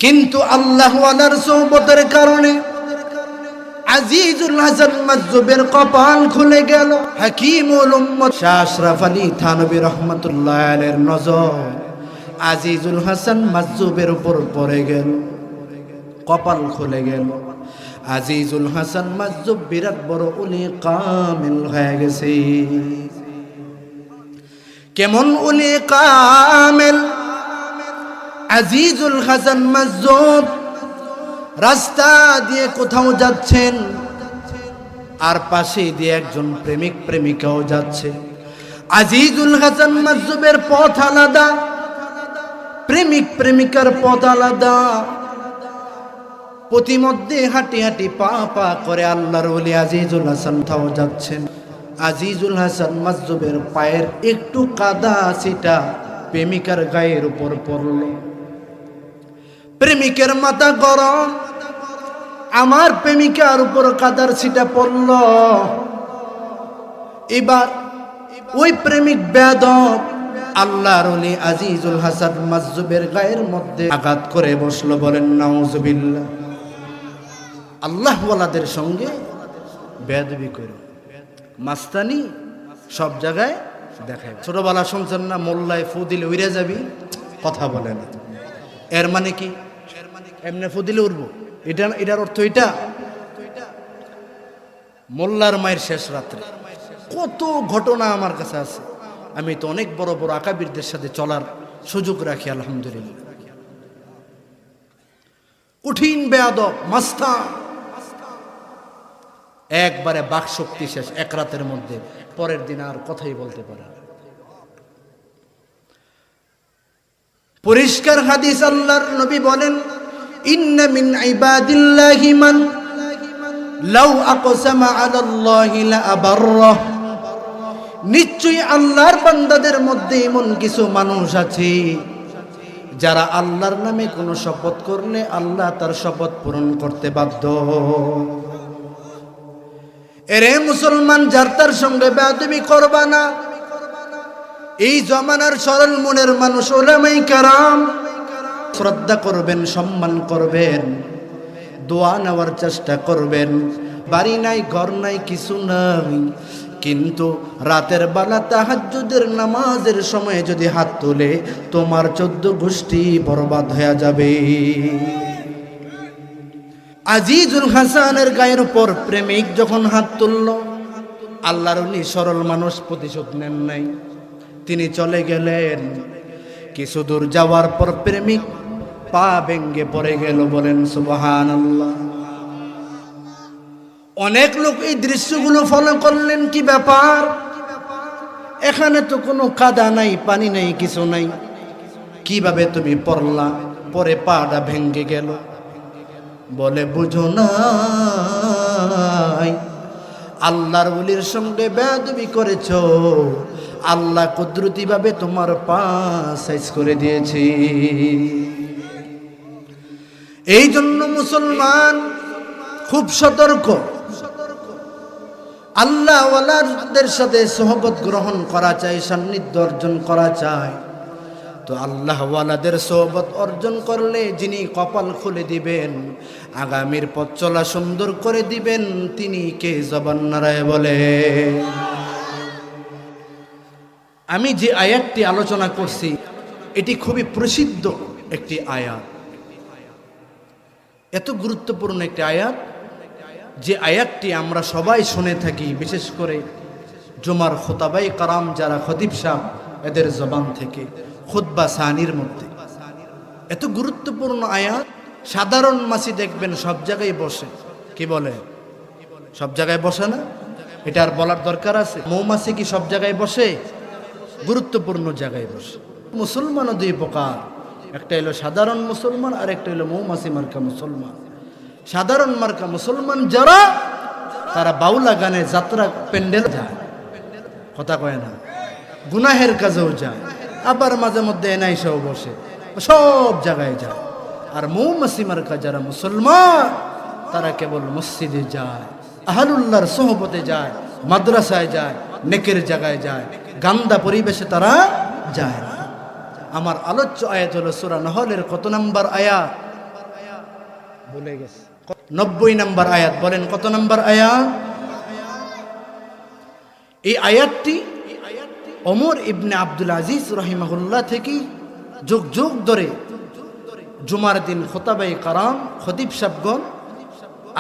কিন্তু আল্লাহ ওয়ালার সোহবতের কারণে আজিজুল হাসান মাজজুবের কপাল খুলে গেল। হাকিমুল উম্মত শাহ আশরাফ আলী থানভী রহমাতুল্লাহ আলাইহির নজর আজিজুল হাসান মাজজুবের উপর পড়ে গেল, কপাল খুলে গেল। আজিজুল হাসান মাজজুব বিরাট বড় উলি কামিল হয়ে গেছে। কেমন উলি কামিল? আজিজুল হাসান মাজজুব রাস্তা দিয়ে কোথাও যাচ্ছেন, আর পাশে দিয়ে একজন প্রেমিক প্রেমিকাও যাচ্ছে। আজিজুল হাসান মাজজুবের পথ আলাদা, প্রেমিক প্রেমিকার পথ আলাদা। প্রতিমধ্যে হাঁটি হাঁটি পা পা করে আল্লাহর ওলি আজিজুল হাসান থাও যাচ্ছেন। আজিজুল হাসান মাজজুবের পায়ের একটু কাদা ছিটা প্রেমিকার গায়ের উপর পড়ল। প্রেমিকের মাথা গরম, আমার প্রেমিকার উপর কাদার ছিটা পড়ল। এবার ওই প্রেমিক বেয়াদব আল্লাহর ওলি আজিজুল হাসান মাজজুবের গায়ের মধ্যে আঘাত করে বসলো। বলেন নাউজুবিল্লাহ। আল্লাহ ওয়ালাদের সঙ্গে বেয়াদবি করে মাস্তানি সব জায়গায় দেখায়। ছোটবেলা শুনছেন না, মোল্লায় ফু দিলে উড়ে যাবি, কথা বলে না। এর মানে কি? এমনি ফু দিলে উড়বো, এটার অর্থ এটা। মোল্লার মায়ের শেষ রাত্রে কত ঘটনা আমার কাছে আছে। আমি তো অনেক বড় বড় আকাবিরদের সাথে চলার সুযোগ রাখি, আলহামদুলিল্লাহ। কঠিন বেয়াদব মাস্তান, একবারে বাক শক্তি শেষ এক রাতের মধ্যে, পরের দিন আর কথাই বলতে পারে না। পরিষ্কার হাদিস, আল্লাহর নবী বলেন, ইন্না মিন ইবাদিল্লাহি মান লাউ আকসামা আলাল্লাহি লা আবাররাহ। নিশ্চয়ই আল্লাহর বান্দাদের মধ্যে এমন কিছু মানুষ আছে যারা আল্লাহর নামে কোনো শপথ করলে আল্লাহ তার শপথ পূরণ করতে বাধ্য। এরে মুসলমান, যার তার সঙ্গে বেয়াদবি করবা না। এই জমানার সরল মনের মানুষ উলামায়ে কেরাম শ্রদ্ধা করবেন, সম্মান করবেন, দোয়া নেওয়ার চেষ্টা করবেন। বাড়ি নাই, ঘর নাই, কিছু নাই, কিন্তু রাতের বেলা তাহাজ্জুদের নামাজের সময় যদি হাত তোলে তোমার 14 গোষ্ঠী বরবাদ হয়ে যাবে। আজিজুল হাসানের গায়ের উপর প্রেমিক যখন হাত তুলল, আল্লাহর ওলি সরল মানুষ প্রতিশোধ নেন নাই, তিনি চলে গেলেন। কিছু দূর যাওয়ার পর প্রেমিক পা ভেঙ্গে পড়ে গেল। বলেন সুবহানাল্লাহ। অনেক লোক এই দৃশ্যগুলো ফলো করলেন, কি ব্যাপার, এখানে তো কোনো কাদা নাই, পানি নাই, কিছু নাই, কিভাবে তুমি পড়লা? পরে পাটা ভেঙ্গে গেল। বলে বুঝো নাই, আল্লাহর ওলির সঙ্গে বেয়াদবি করেছ, আল্লাহ কুদরতি ভাবে তোমার পা সাইজ করে দিয়েছে। এই জন্য মুসলমান খুব সতর্ক। আল্লাহ ওয়ালাদের সাথে সোহবত গ্রহণ করা চাই, সান্নিধ্য অর্জন করা চাই। তো আল্লাহ ওয়ালাদের সোহবত অর্জন করলে যিনি কপাল খুলে দিবেন, আগামীর পথ চলা সুন্দর করে দিবেন, তিনি কে? জবান নাড়ায় বলে। আমি যে আয়াতটি আলোচনা করছি, এটি খুবই প্রসিদ্ধ একটি আয়াত, এত গুরুত্বপূর্ণ একটি আয়াত যে আয়াতটি আমরা সবাই শুনে থাকি, বিশেষ করে জুমার খুতাবাই কারাম যারা খতিব সাহেব এদের জবান থেকে, খুতবা সানির মধ্যে। এত গুরুত্বপূর্ণ আয়াত, সাধারণ মাছি দেখবেন সব জায়গায় বসে, কি বলে সব জায়গায় বসে না? এটা আর বলার দরকার আছে? মৌমাছি কি সব জায়গায় বসে? গুরুত্বপূর্ণ জায়গায় বসে। মুসলমানও দুই প্রকার, একটা হলো সাধারণ মুসলমান আর একটা হলো মৌমাছি মার্কা মুসলমান। সাধারণ মার্কা মুসলমান যারা, তারা বাউলা গানে যাত্রা প্যান্ডেল যায়, কথা কয় না, গুনাহের কাজেও যায়, আবার মাঝে মধ্যে এনাইসেও বসে, সব জায়গায় যায়। আর মৌমাছি মার্কা যারা মুসলমান, তারা কেবল মসজিদে যায়, আহলুল্লাহর সোহবতে যায়, মাদ্রাসায় যায়, নেকের জায়গায় যায়, গান্দা পরিবেশে তারা যায় না। আমার আলোচ্য আয়াত হলো সূরা নহলের কত নম্বর আয়াত? ভুলে গেছে, 90 নম্বর আয়াত। বলেন কত নম্বর আয়াত? এই আয়াতটি ওমর ইবনে আব্দুল আজিজ রাহিমাহুল্লাহ থেকে যুগ যুগ ধরে জুমার দিন খুতাবায়ে কারাম, খতিব সাহেবগণ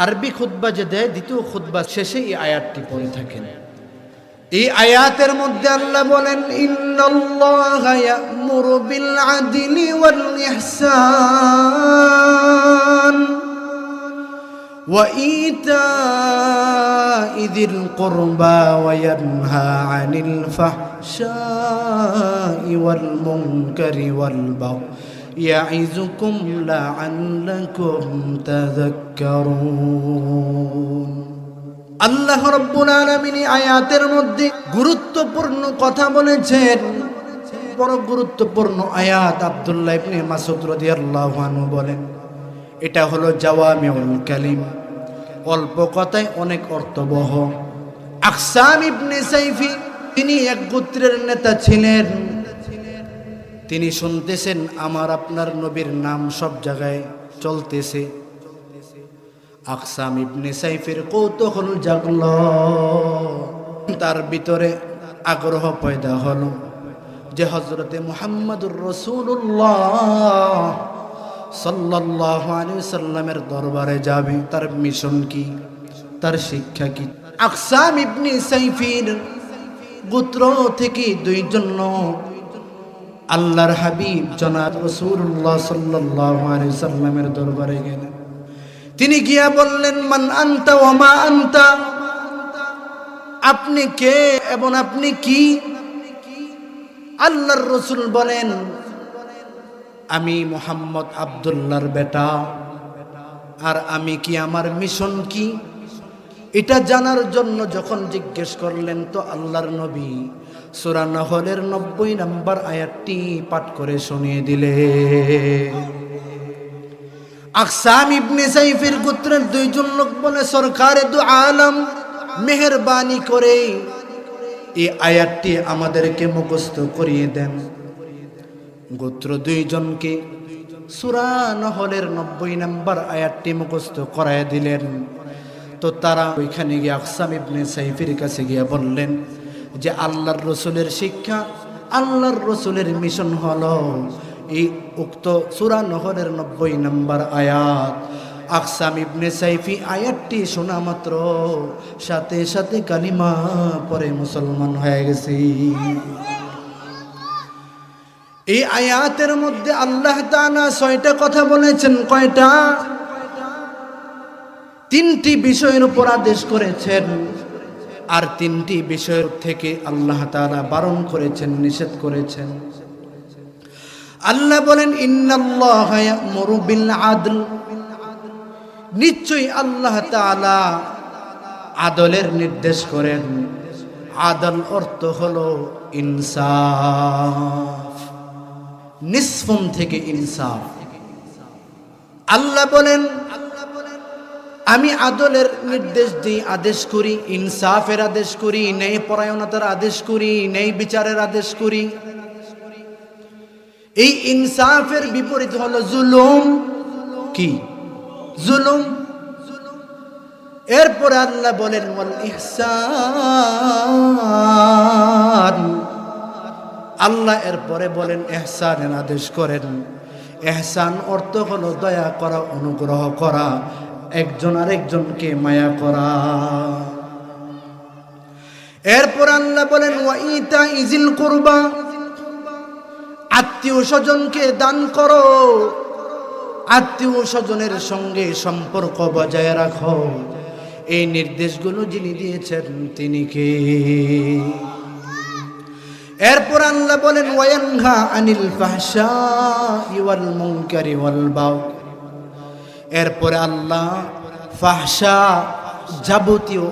আরবি খুতবা যে দেয়, দ্বিতীয় খুতবা শেষে এই আয়াতটি পড়ে থাকেন। এই আয়াতের মধ্যে আল্লাহ বলেন, ইন্নাল্লাহা ইয়া'মুরু বিল আদলি ওয়াল ইহসান ওয়া ইতা'i যিল কুরবা ওয়া ইয়ানহা আনিল ফাহশা'i ওয়াল মুনকারি ওয়াল বাগই ইয়া'iযুকুম লা'আল্লাকুম তাযাক্কারুন। আল্লাহ রাব্বুল আলামিন আয়াতের মধ্যে গুরুত্বপূর্ণ কথা বলেছেন, বড় গুরুত্বপূর্ণ আয়াত। আব্দুল্লাহ ইবনে মাসউদ রাদিয়াল্লাহু আনহু বলেন, এটা হলো জাওয়ামিউল কালিম, অল্প কথায় অনেক অর্থবহ। আকসাম ইবনে সাইফি, তিনি এক গোত্রের নেতা ছিলেন। তিনি শুনতেছেন আমার আপনার নবীর নাম সব জায়গায় চলতেছে। আকসাম ইবনে সাইফের কৌতূহল জাগল, তার ভিতরে আগ্রহ পয়দা হলো যে হযরতে মুহাম্মদুর রাসূলুল্লাহ সাল্লাল্লাহু আলাইহি সাল্লামের দরবারে যাবে। তার মিশন কি, তার শিক্ষা কি? আকসাম ইবনে সাইফের গোত্র থেকে দুইজন লোক আল্লাহর হাবিব জনাব রাসূলুল্লাহ সাল্লাল্লাহু আলাইহি সাল্লামের দরবারে গেলেন। তিনি গিয়া বললেন, মান আনতা ওয়া মা আনতা, আপনি কে এবং আপনি কি? আল্লাহর রাসূল বলেন, আমি মুহাম্মদ আব্দুল্লাহর বেটা। আর আমি কি, আমার মিশন কি, এটা জানার জন্য যখন জিজ্ঞেস করলেন, তো আল্লাহর নবী সূরা নহলের 90 নম্বর আয়াতটি পাঠ করে শুনিয়ে দিলেন। আকসাম ইবনে সাইফের গোত্রের দুইজন লোক বলে, সরকারে দু আলম, মেহেরবানি করে এই আয়াতটি আমাদেরকে মুখস্থ করিয়ে দেন। গোত্র দুইজনকে সূরা নহলের 90 নম্বর আয়াতটি মুখস্থ করায় দিলেন। তো তারা ওইখানে গিয়ে আকসাম ইবনে সাইফের কাছে গিয়ে বললেন যে আল্লাহর রসুলের শিক্ষা, আল্লাহর রসুলের মিশন হলো এই উক্ত সূরা নহলের 90 নম্বর আয়াত। আকসাম ইবনে সাইফি আয়াতটি শোনা মাত্র সাথে সাথে কালিমা পড়ে মুসলমান হয়ে গেছে। এই আয়াতের মধ্যে আল্লাহ তাআলা 6টা কথা বলেছেন। কয়টা? 3টি বিষয়ের উপর আদেশ করেছেন, আর 3টি বিষয়ের থেকে আল্লাহ তাআলা বারণ করেছেন, নিষেধ করেছেন। আল্লাহ বলেন, ইন্নাল্লাহা ইয়া'মুরু বিল আদল, নিশ্চয়ই আল্লাহ তাআলা আদলের নির্দেশ করেন। আদল অর্থ হলো ইনসাফ, নিসফুন থেকে ইনসাফ। আল্লাহ বলেন, আমি আদলের নির্দেশ দিই, আদেশ করি, ইনসাফের আদেশ করি, ন্যায় পরায়ণতার আদেশ করি, ন্যায় বিচারের আদেশ করি। এই ইনসাফের বিপরীত হলো জুলুম। কি? জুলুম। এরপরে আল্লাহ বলেন, ওয়াল ইহসান, আল্লাহ এরপরে বলেন ইহসানের আদেশ করেন। ইহসান অর্থ হলো দয়া করা, অনুগ্রহ করা, একজন আরেকজনকে মায়া করা। এরপর আল্লাহ বলেন ওয়া ইতা ইজিল কুরবা, আত্মীয় স্বজনকে দান করো, আত্মীয় স্বজনের সঙ্গে সম্পর্ক বজায় রাখো। এই নির্দেশগুলো যিনি দিয়েছেন তিনি কে? এরপর আল্লাহ বলেন ওয়ায়ানহা আনিল ফাহশাই ওয়াল মুনকারি ওয়াল বাগয়। এরপরে আল্লাহ ফাহশা, যাবতীয়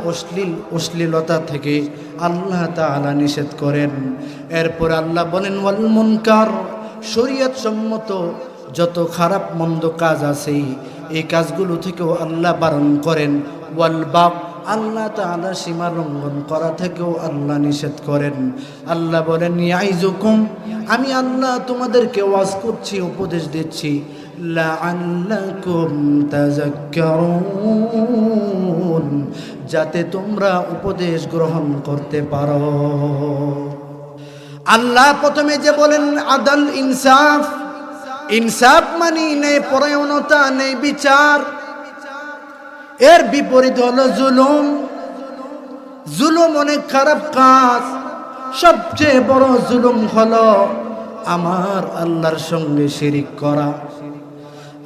অশ্লীলতা থেকে আল্লাহ তাআলা নিষেধ করেন। এরপর আল্লাহ বলেন ওয়াল মুনকার, শরীয়ত সম্মত যত খারাপ মন্দ কাজ আছে এই কাজগুলো থেকেও আল্লাহ বারণ করেন। ওয়াল বাগয়, আল্লাহ তাআলা সীমা লঙ্ঘন করা থেকেও আল্লাহ নিষেধ করেন। আল্লাহ বলেন ইয়াইজুকুম, আমি আল্লাহ তোমাদেরকে ওয়াজ করছি, উপদেশ দিচ্ছি, লাআল্লাকুম তাযাক্কারুন, যাতে তোমরা উপদেশ গ্রহণ করতে পারো। আল্লাহ প্রথমে যে বলেন আদল, ইনসাফ, ইনসাফ মানে নেই পরায়ণতা, নেই বিচার। এর বিপরীত হলো জুলুম। জুলুম অনেক খারাপ কাজ। সবচেয়ে বড় জুলুম হলো আমার আল্লাহর সঙ্গে শিরিক করা।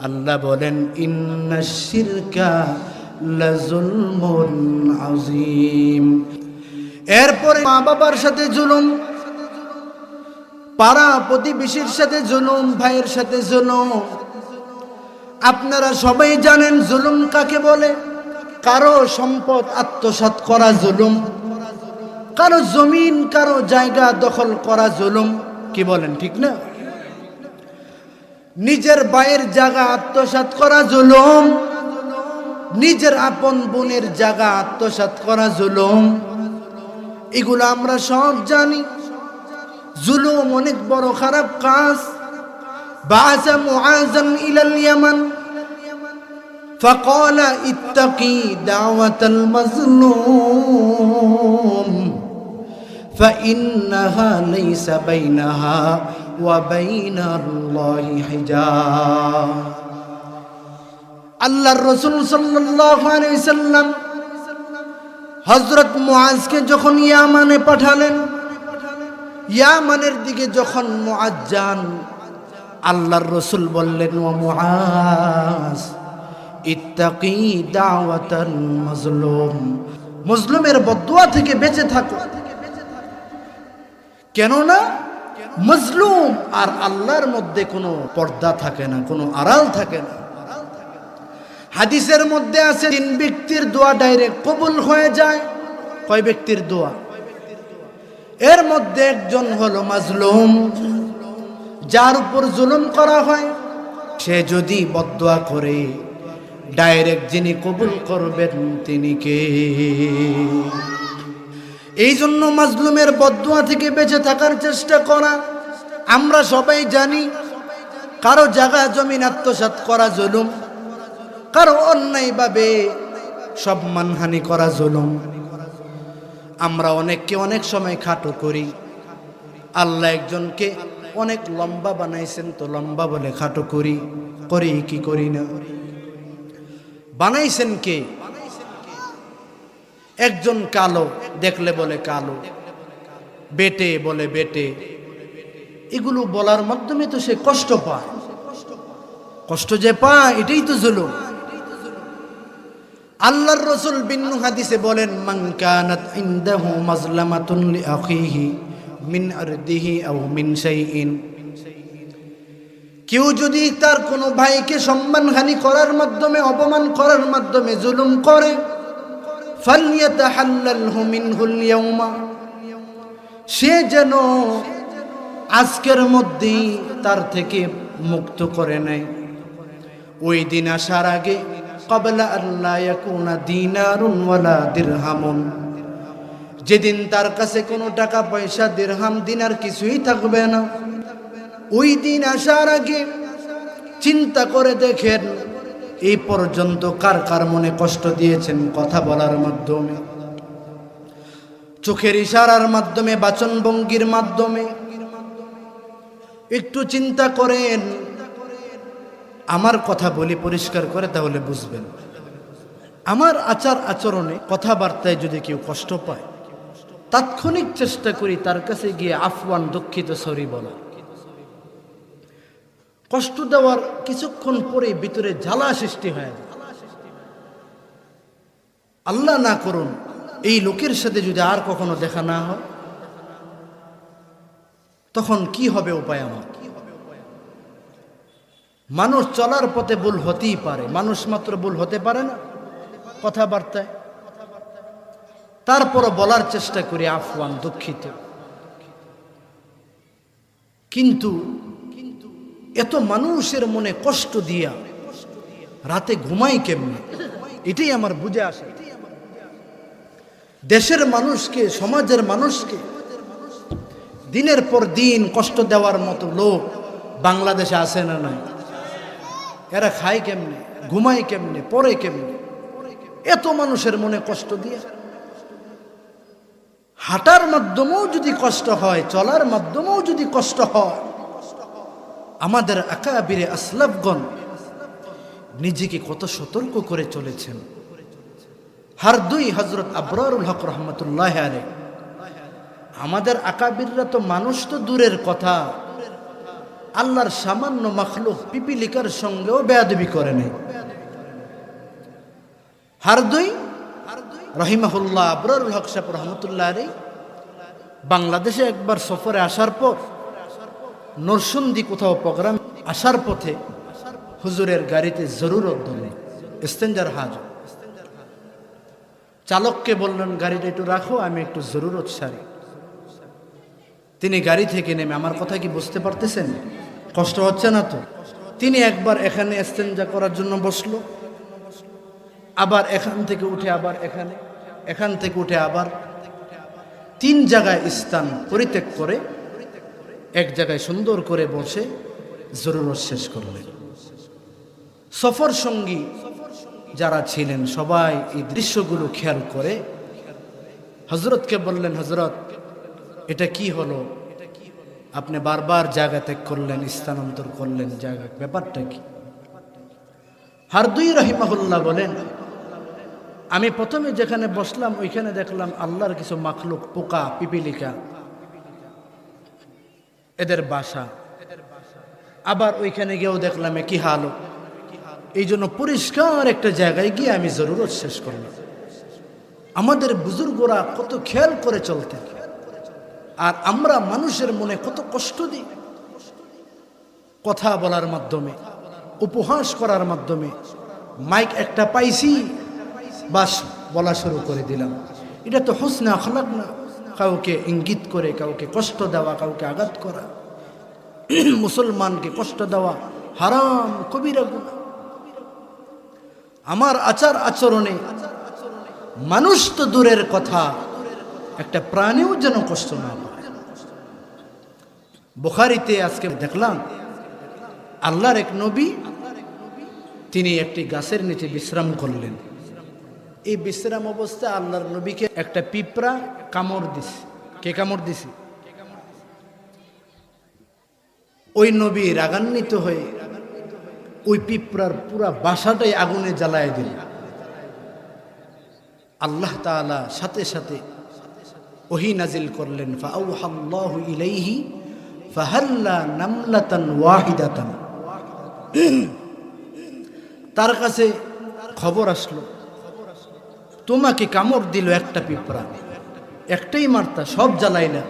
আল্লাহ বলেন ইন্নাশ শিরকা লাযুলমুন আযীম। এরপরে মা বাবার সাথে জুলুম, পাড়া প্রতিবেশীর সাথে জুলুম, ভাইয়ের সাথে জুলুম। আপনারা সবাই জানেন জুলুম কাকে বলে। কারো সম্পদ আত্মসাৎ করা জুলুম, কারো জমিন, কারো জায়গা দখল করা জুলুম। কি বলেন, ঠিক না? নিজের ভাইয়ের জায়গা আত্মসাৎ করা জুলুম, নিজের আপন বোনের জায়গা আত্মসাৎ করা জুলুম। এগুলো আমরা সব জানি। জুলুম অনেক বড় খারাপ কাজ। বা'আসা মুআযান ইলাল ইয়ামান ফাকালা ইত্তাকি দাওয়াতাল মাজলুম ফাইন্নাহা লাইসা বাইনাহা ওয়া বাইনাল্লাহি হিজাব। আল্লাহর রাসূল সাল্লাল্লাহু আলাইহি সাল্লাম হযরত মুআজকে যখন ইয়ামানে পাঠালেন, ইয়ামানের দিকে যখন মুআজ যান, আল্লাহর রাসূল বললেন ও মুআজ ইত্তাকি দাওয়াতাল মাজলুম, মজলুমের বদদুয়া থেকে বেঁচে থাকো। কেননা মজলুম আর আল্লাহর মধ্যে কোনো পর্দা থাকে না, কোনো আড়াল থাকে না। হাদিসের মধ্যে আছে 3 ব্যক্তির দোয়া ডাইরেক্ট কবুল হয়ে যায়। কয় ব্যক্তির দোয়া? এর মধ্যে একজন হলো মাজলুম, যার উপর জুলুম করা হয়। সে যদি বদদুয়া করে, ডাইরেক্ট যিনি কবুল করবেন তিনি কে? এই জন্য মাজলুমের বদদুয়া থেকে বেঁচে থাকার চেষ্টা করা। আমরা সবাই জানি কারো জায়গা জমিন আত্মসাৎ করা জুলুম, কারো অন্যায়ভাবে সম্মানহানি করা জুলুম। আমরা অনেককে অনেক সময় খাটো করি। আল্লাহ একজনকে অনেক লম্বা বানাইছেন, তো লম্বা বলে খাটো করি। করি কি করি না? বানাইছেন কে? একজন কালো, দেখলে বলে কালো, বেটে বলে বেটে। এগুলো বলার মাধ্যমে তো সে কষ্ট পায়। কষ্ট যে পায় এটাই তো জুলুম। আল্লাহর রাসূল বিন্নু হাদিসে বলেন মান কানাত ইনদাহু মাজলামাতুন লিআখিহি মিন আরদিহি আও মিন শাইইন, কেউ যদি তার কোনো ভাইকে সম্মানহানি করার মাধ্যমে, অপমান করার মাধ্যমে জুলুম করে, ফালইয়াতাহাল্লালহু মিনহুল ইয়াওমা, সে যেন আজকের মধ্যেই তার থেকে মুক্ত করে নেয়। ওই দিন আসার আগে ক্বাবলা আল্লা ইয়াকুনা দিনারুন ওয়ালা দিরহামুন, যেদিন তার কাছে কোনো টাকা পয়সা, দিরহাম, দিনার কিছুই থাকবে না। ওই দিন আসার আগে চিন্তা করে দেখেন এই পর্যন্ত কার কার মনে কষ্ট দিয়েছেন কথা বলার মাধ্যমে, চোখের ইশারার মাধ্যমে, বাচনভঙ্গির মাধ্যমে। একটু চিন্তা করেন, আমার কথা বলি পরিষ্কার করে তাহলে বুঝবেন। আমার আচার আচরণে কথাবার্তায় যদি কেউ কষ্ট পায়, তাৎক্ষণিক চেষ্টা করি তার কাছে গিয়ে আফওয়ান, দুঃখিত, সরি বলা। কষ্ট দেওয়ার কিছুক্ষণ পরে ভিতরে জ্বালা সৃষ্টি হয়। আল্লাহ না করুন এই লোকের সাথে যদি আর কখনো দেখা না হয়, তখন কি হবে উপায় আমার? মানুষ চলার পথে ভুল হতেই পারে, মানুষ মাত্র ভুল হতে পারে না কথাবার্তায়। তারপরও বলার চেষ্টা করি আফওয়ান, দুঃখিত। কিন্তু এত মানুষের মনে কষ্ট দিয়া রাতে ঘুমাই কেমনে, এটাই আমার বুঝে আসে। দেশের মানুষকে, সমাজের মানুষকে দিনের পর দিন কষ্ট দেওয়ার মতো লোক বাংলাদেশে আছে না নাই? এরা খায় কেমনে, ঘুমায় কেমনে, পড়ে কেমনে? এত মানুষের মনে কষ্ট দিয়ে হাঁটার মাধ্যমেও যদি কষ্ট হয়, চলার মাধ্যমেও যদি কষ্ট হয়, আমাদের আকাবিরে আসলাফগণ নিজেকে কত সতর্ক করে চলেছেন। হারদুই হযরত আবরারুল হক রহমতুল্লাহ আলাইহি, আমাদের আকাবিররা তো মানুষ তো দূরের কথা, আল্লাহর সামান্য মাখলুক পিপিলিকার সঙ্গেও বেয়াদবি করে নাই। হারদুই রহিমাহুল্লাহ আবরারুল হক সাহেব রহমতুল্লাহ আলাইহি বাংলাদেশে একবার সফরে আসার পর নরসিংদী কোথাও প্রোগ্রাম আসার পথে হুজুরের গাড়িতে জরুরত ধরে ইস্তেঞ্জার হাজত। চালককে বললেন গাড়িটা একটু রাখো, আমি একটু জরুরত সারি। তিনি গাড়ি থেকে নেমে, আমার কথা কি বুঝতে পারতেছেন? কষ্ট হচ্ছে না তো? তিনি একবার এখানে ইস্তেঞ্জা করার জন্য বসলো, আবার এখান থেকে উঠে আবার এখানে, এখান থেকে উঠে আবার 3 জায়গায় স্থান পরিত্যাগ করে এক জায়গায় সুন্দর করে বসে জরুরত শেষ করলেন। সফর সঙ্গী যারা ছিলেন সবাই এই দৃশ্যগুলো খেয়াল করে হযরতকে বললেন, হযরত এটা কি হলো? আপনি বারবার জায়গা ত্যাগ করলেন, স্থানান্তর করলেন জায়গা, ব্যাপারটা কি? হারদুই রহিমাহুল্লাহ বলেন, আমি প্রথমে যেখানে বসলাম ওইখানে দেখলাম আল্লাহর কিছু মাখলুক, পোকা, পিপিলিকা, এদের বাসা। আবার ওইখানে গিয়েও দেখলাম কি হাল। এই জন্য পরিষ্কার একটা জায়গায় গিয়ে আমি জরুরত শেষ করলাম। আমাদের বুজুর্গরা কত খেয়াল করে চলতেন, আর আমরা মানুষের মনে কত কষ্ট দিই কথা বলার মাধ্যমে, উপহাস করার মাধ্যমে। মাইক একটা পাইছি, বাস বলা শুরু করে দিলাম। এটা তো হুসনে আখলাক না, কাউকে ইঙ্গিত করে কাউকে কষ্ট দেওয়া, কাউকে আঘাত করা, মুসলমানকে কষ্ট দেওয়া হারাম, কবিরা গুনাহ। আমার আচার আচরণে মানুষ তো দূরের কথা, একটা প্রাণীও যেন কষ্ট না পায়। বুখারীতে আজকে দেখলাম আল্লাহর এক নবী, তিনি একটি গাছের নিচে বিশ্রাম করলেন। এই বিশ্রাম অবস্থায় আল্লাহর নবীকে একটা পিঁপড়া কামড় দিছে। কে কামড় দিছে? ওই নবী রাগান্বিত হয়ে ওই পিঁপড়ার পুরা বাসাটাই আগুনে জ্বালায় দিল। আল্লাহ তাআলা সাথে সাথে ওহী নাজিল করলেন, ফাআওহাল্লাহু ইলাইহি ফাহাল্লা নামলাতান ওয়াহিদাতান। তার কাছে খবর আসলো তোমাকে কামড় দিল একটা পিঁপড়া, একটাই মারতা, সব জ্বালাইলা।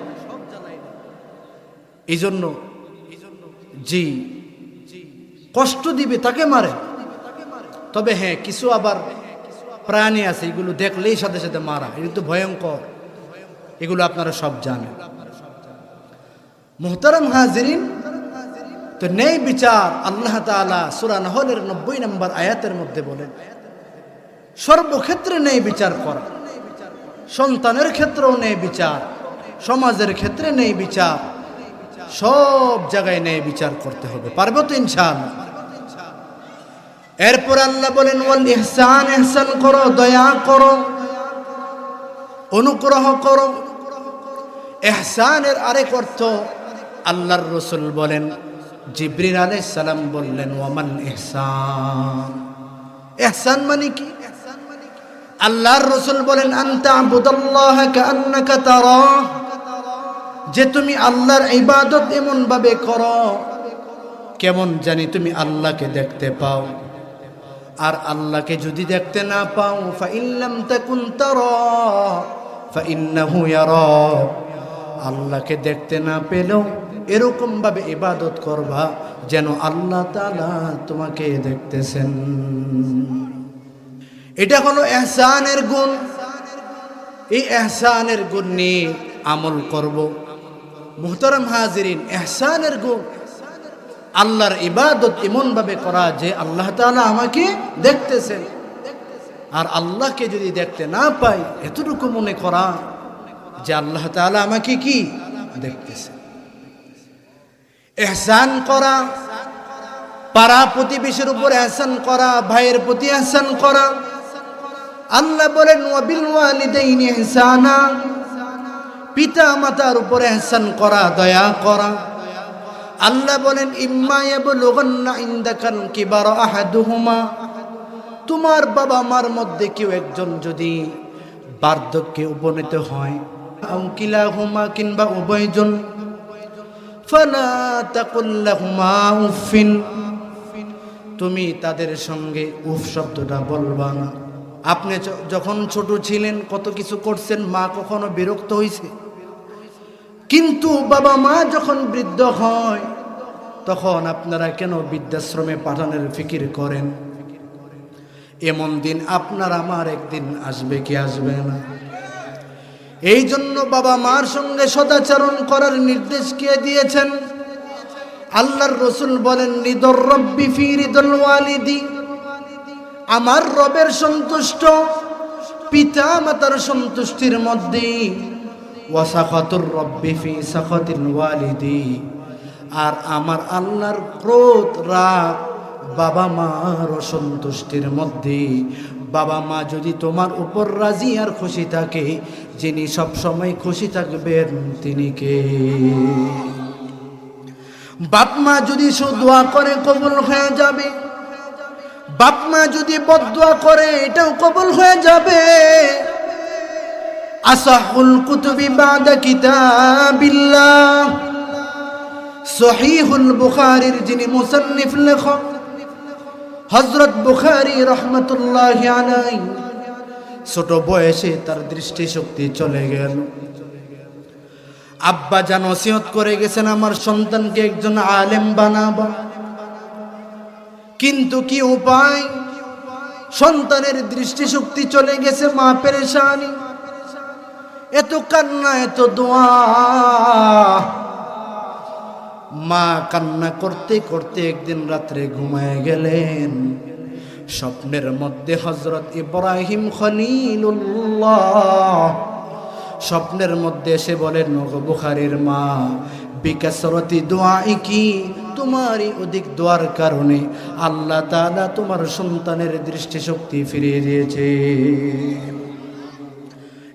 এই জন্য জি কষ্ট দিবে তাকে মারে। তবে হ্যাঁ, কিছু আবার প্রাণী আছে এগুলো দেখলেই সাথে সাথে মারা, এগুলো তো ভয়ঙ্কর, এগুলো আপনারা সব জানেন। মুহতারাম হাজিরিন, তো ন্যায় বিচার আল্লাহ তাআলা সূরা নাহলের 90 নম্বর আয়াতের মধ্যে বলেন, সর্বক্ষেত্রে ন্যায় বিচার করা, সন্তানের ক্ষেত্রেও ন্যায় বিচার, সমাজের ক্ষেত্রে ন্যায় বিচার, সব জায়গায় ন্যায় বিচার করতে হবে। পারবো তো ইনশাআল্লাহ? এরপর আল্লাহ বলেন, ওয়াল ইহসান, ইহসান করো, দয়া করো, অনুগ্রহ করো। ইহসানের আরেক অর্থ আল্লাহর রাসূল বলেন, জিবরিল আলাইহিস সালাম বললেন, ওয়ামাল ইহসান, ইহসান মানে কি? আল্লাহর রাসূল বলেন, আনতা আবুদাল্লাহ কাআন্নাকা তারাহ, যে তুমি আল্লাহর ইবাদত এমন ভাবে করো কেমন জানি তুমি আল্লাহকে দেখতে পাও। আর আল্লাহকে যদি দেখতে না পাও, ফাইল্লাম তাকুন তারা ফাইন্নাহু ইয়ারাক, আল্লাহকে দেখতে না পেলেও এরকম ভাবে ইবাদত করবা যেন আল্লাহ তাআলা তোমাকে দেখতেছেন। এটা হলো ইহসানের গুণ। এই ইহসানের গুণ নিয়ে আমল করব। মুহতারাম হাজিরিন, ইহসানের গুণ আল্লাহর ইবাদত এমন ভাবে করা যে আল্লাহ তাআলা আমাকে দেখতেছেন। আর আল্লাহকে যদি দেখতে না পাই, এতটুকু মনে করা যে আল্লাহ তাআলা আমাকে কি দেখতেছেন। ইহসান করা, পাড়া প্রতিবেশীর উপর ইহসান করা, ভাইয়ের প্রতি ইহসান করা। আল্লাহ বলেন, ওয়াবিল ওয়ালিদাইনি ইহসানা, পিতা মাতার উপর ইহসান করা, দয়া করা। আল্লাহ বলেন, ইম্মা ইয়াবলুগান্না ইনদাকাল কিবারা আহাদুহুমা, তোমার বাবা মার মধ্যে কেউ একজন যদি বার্ধক্যে উপনীত হয়, আও কিলাহুমা, কিংবা উভয়জন, ফালা তাকুল লাহুমা উফিন, তুমি তাদের সঙ্গে উফ শব্দটা বলবা না। আপনি যখন ছোট ছিলেন কত কিছু করছেন, মা কখনো বিরক্ত হয়েছে? কিন্তু বাবা মা যখন বৃদ্ধ হয় তখন আপনারা কেন বৃদ্ধাশ্রমে পাঠানোর ফিকির করেন? এমন দিন আপনার আমার একদিন আসবে কি আসবে না? এই জন্য বাবা মার সঙ্গে সদাচরণ করার নির্দেশ কে দিয়েছেন? আল্লাহর রাসূল বলেন, রিদর রব্বি ফি রিদল ওয়ালিদি, আমার রবের সন্তুষ্ট পিতা মাতার সন্তুষ্টির মধ্যে, ওয়াসাখাতুর রব্বি ফি সাখাতিল ওয়ালিদি, আর আমার আল্লাহর ক্রোধ রাগ বাবা মার অসন্তুষ্টির মধ্যে। বাবা মা যদি তোমার উপর রাজি আর খুশি থাকে, যিনি সব সময় খুশি থাকবেন তিনি কে? বাপ মা যদি দোয়া করে কবুল হয়ে যাবে, বাপ মা যদি বদদুয়া করে এটাও কবুল হয়ে যাবে। আসাহুল কুতুবি বাদা কিতাবিল্লাহ, সহিহুল বুখারীর যিনি মুসান্নিফ লেখক হযরত বুখারী রাহমাতুল্লাহি আলাইহি, ছোট বয়সে তার দৃষ্টিশক্তি চলে গেল। আব্বা জান ওসিয়ত করে গেছেন, আমার সন্তানকে একজন আলেম বানাবা। কিন্তু কি উপায়, সন্তানের দৃষ্টিশক্তি চলে গেছে, মা পেরেশানি, এত কান্না এত দোয়া। মা কান্না করতে করতে একদিন রাত্রে ঘুমায় গেলেন। স্বপ্নের মধ্যে হযরত ইব্রাহিম খলিলুল্লাহ স্বপ্নের মধ্যে এসে বলেন, ওগো বুখারীর মা, বিকাসরতি দুআইকি, তোমারই অধিক দোয়ার কারণে আল্লাহ তাআলা তোমার সন্তানের দৃষ্টিশক্তি ফিরিয়ে দিয়েছে।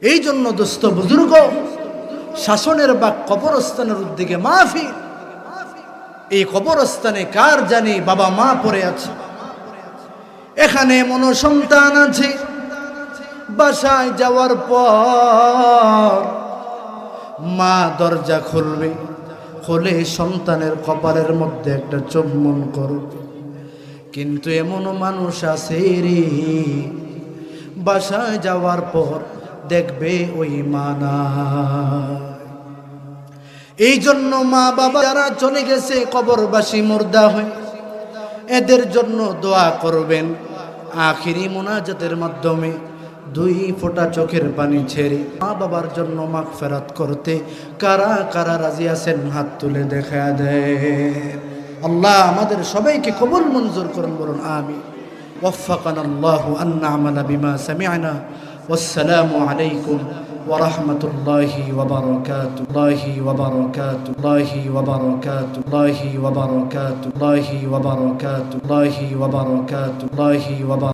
এই জন্য দোস্ত বুজুর্গ, শাসনের বা কবরস্থানের উদ্যোগে মাহফিল। এই কবরস্থানে কার জানি বাবা মা পড়ে আছে, এখানে এমন সন্তান আছে বাসায় যাওয়ার পর মা দরজা খুলবে, খুলে সন্তানের কপালের মধ্যে একটা চুম্বন করবে। কিন্তু এমনও মানুষ আছে রে, বাসায় যাওয়ার পর দেখবে ওই মা নাই। এই জন্য মা বাবা যারা চলে গেছে কবরবাসী মুর্দা হয়ে, এদের জন্য দোয়া করবেন। আখিরি মুনাজাতের মাধ্যমে 2 ফোঁটা চোখের পানি ছেড়ে মা বাবার জন্য মাগফিরাত করতে কারা কারা রাজি আছেন হাত তুলে দেখা দেন। আল্লাহ আমাদের সবাইকে কবুল মঞ্জুর করুন, বলুন আমিন। ওয়াফাকানাল্লাহু আন না'মালা বিমা সামি'না। ওয়াসসালামু আলাইকুম ওয়া রাহমাতুল্লাহি ওয়া বারাকাতুহু ওয়া বারাকাতুহু ওয়া বারাকাতুহু।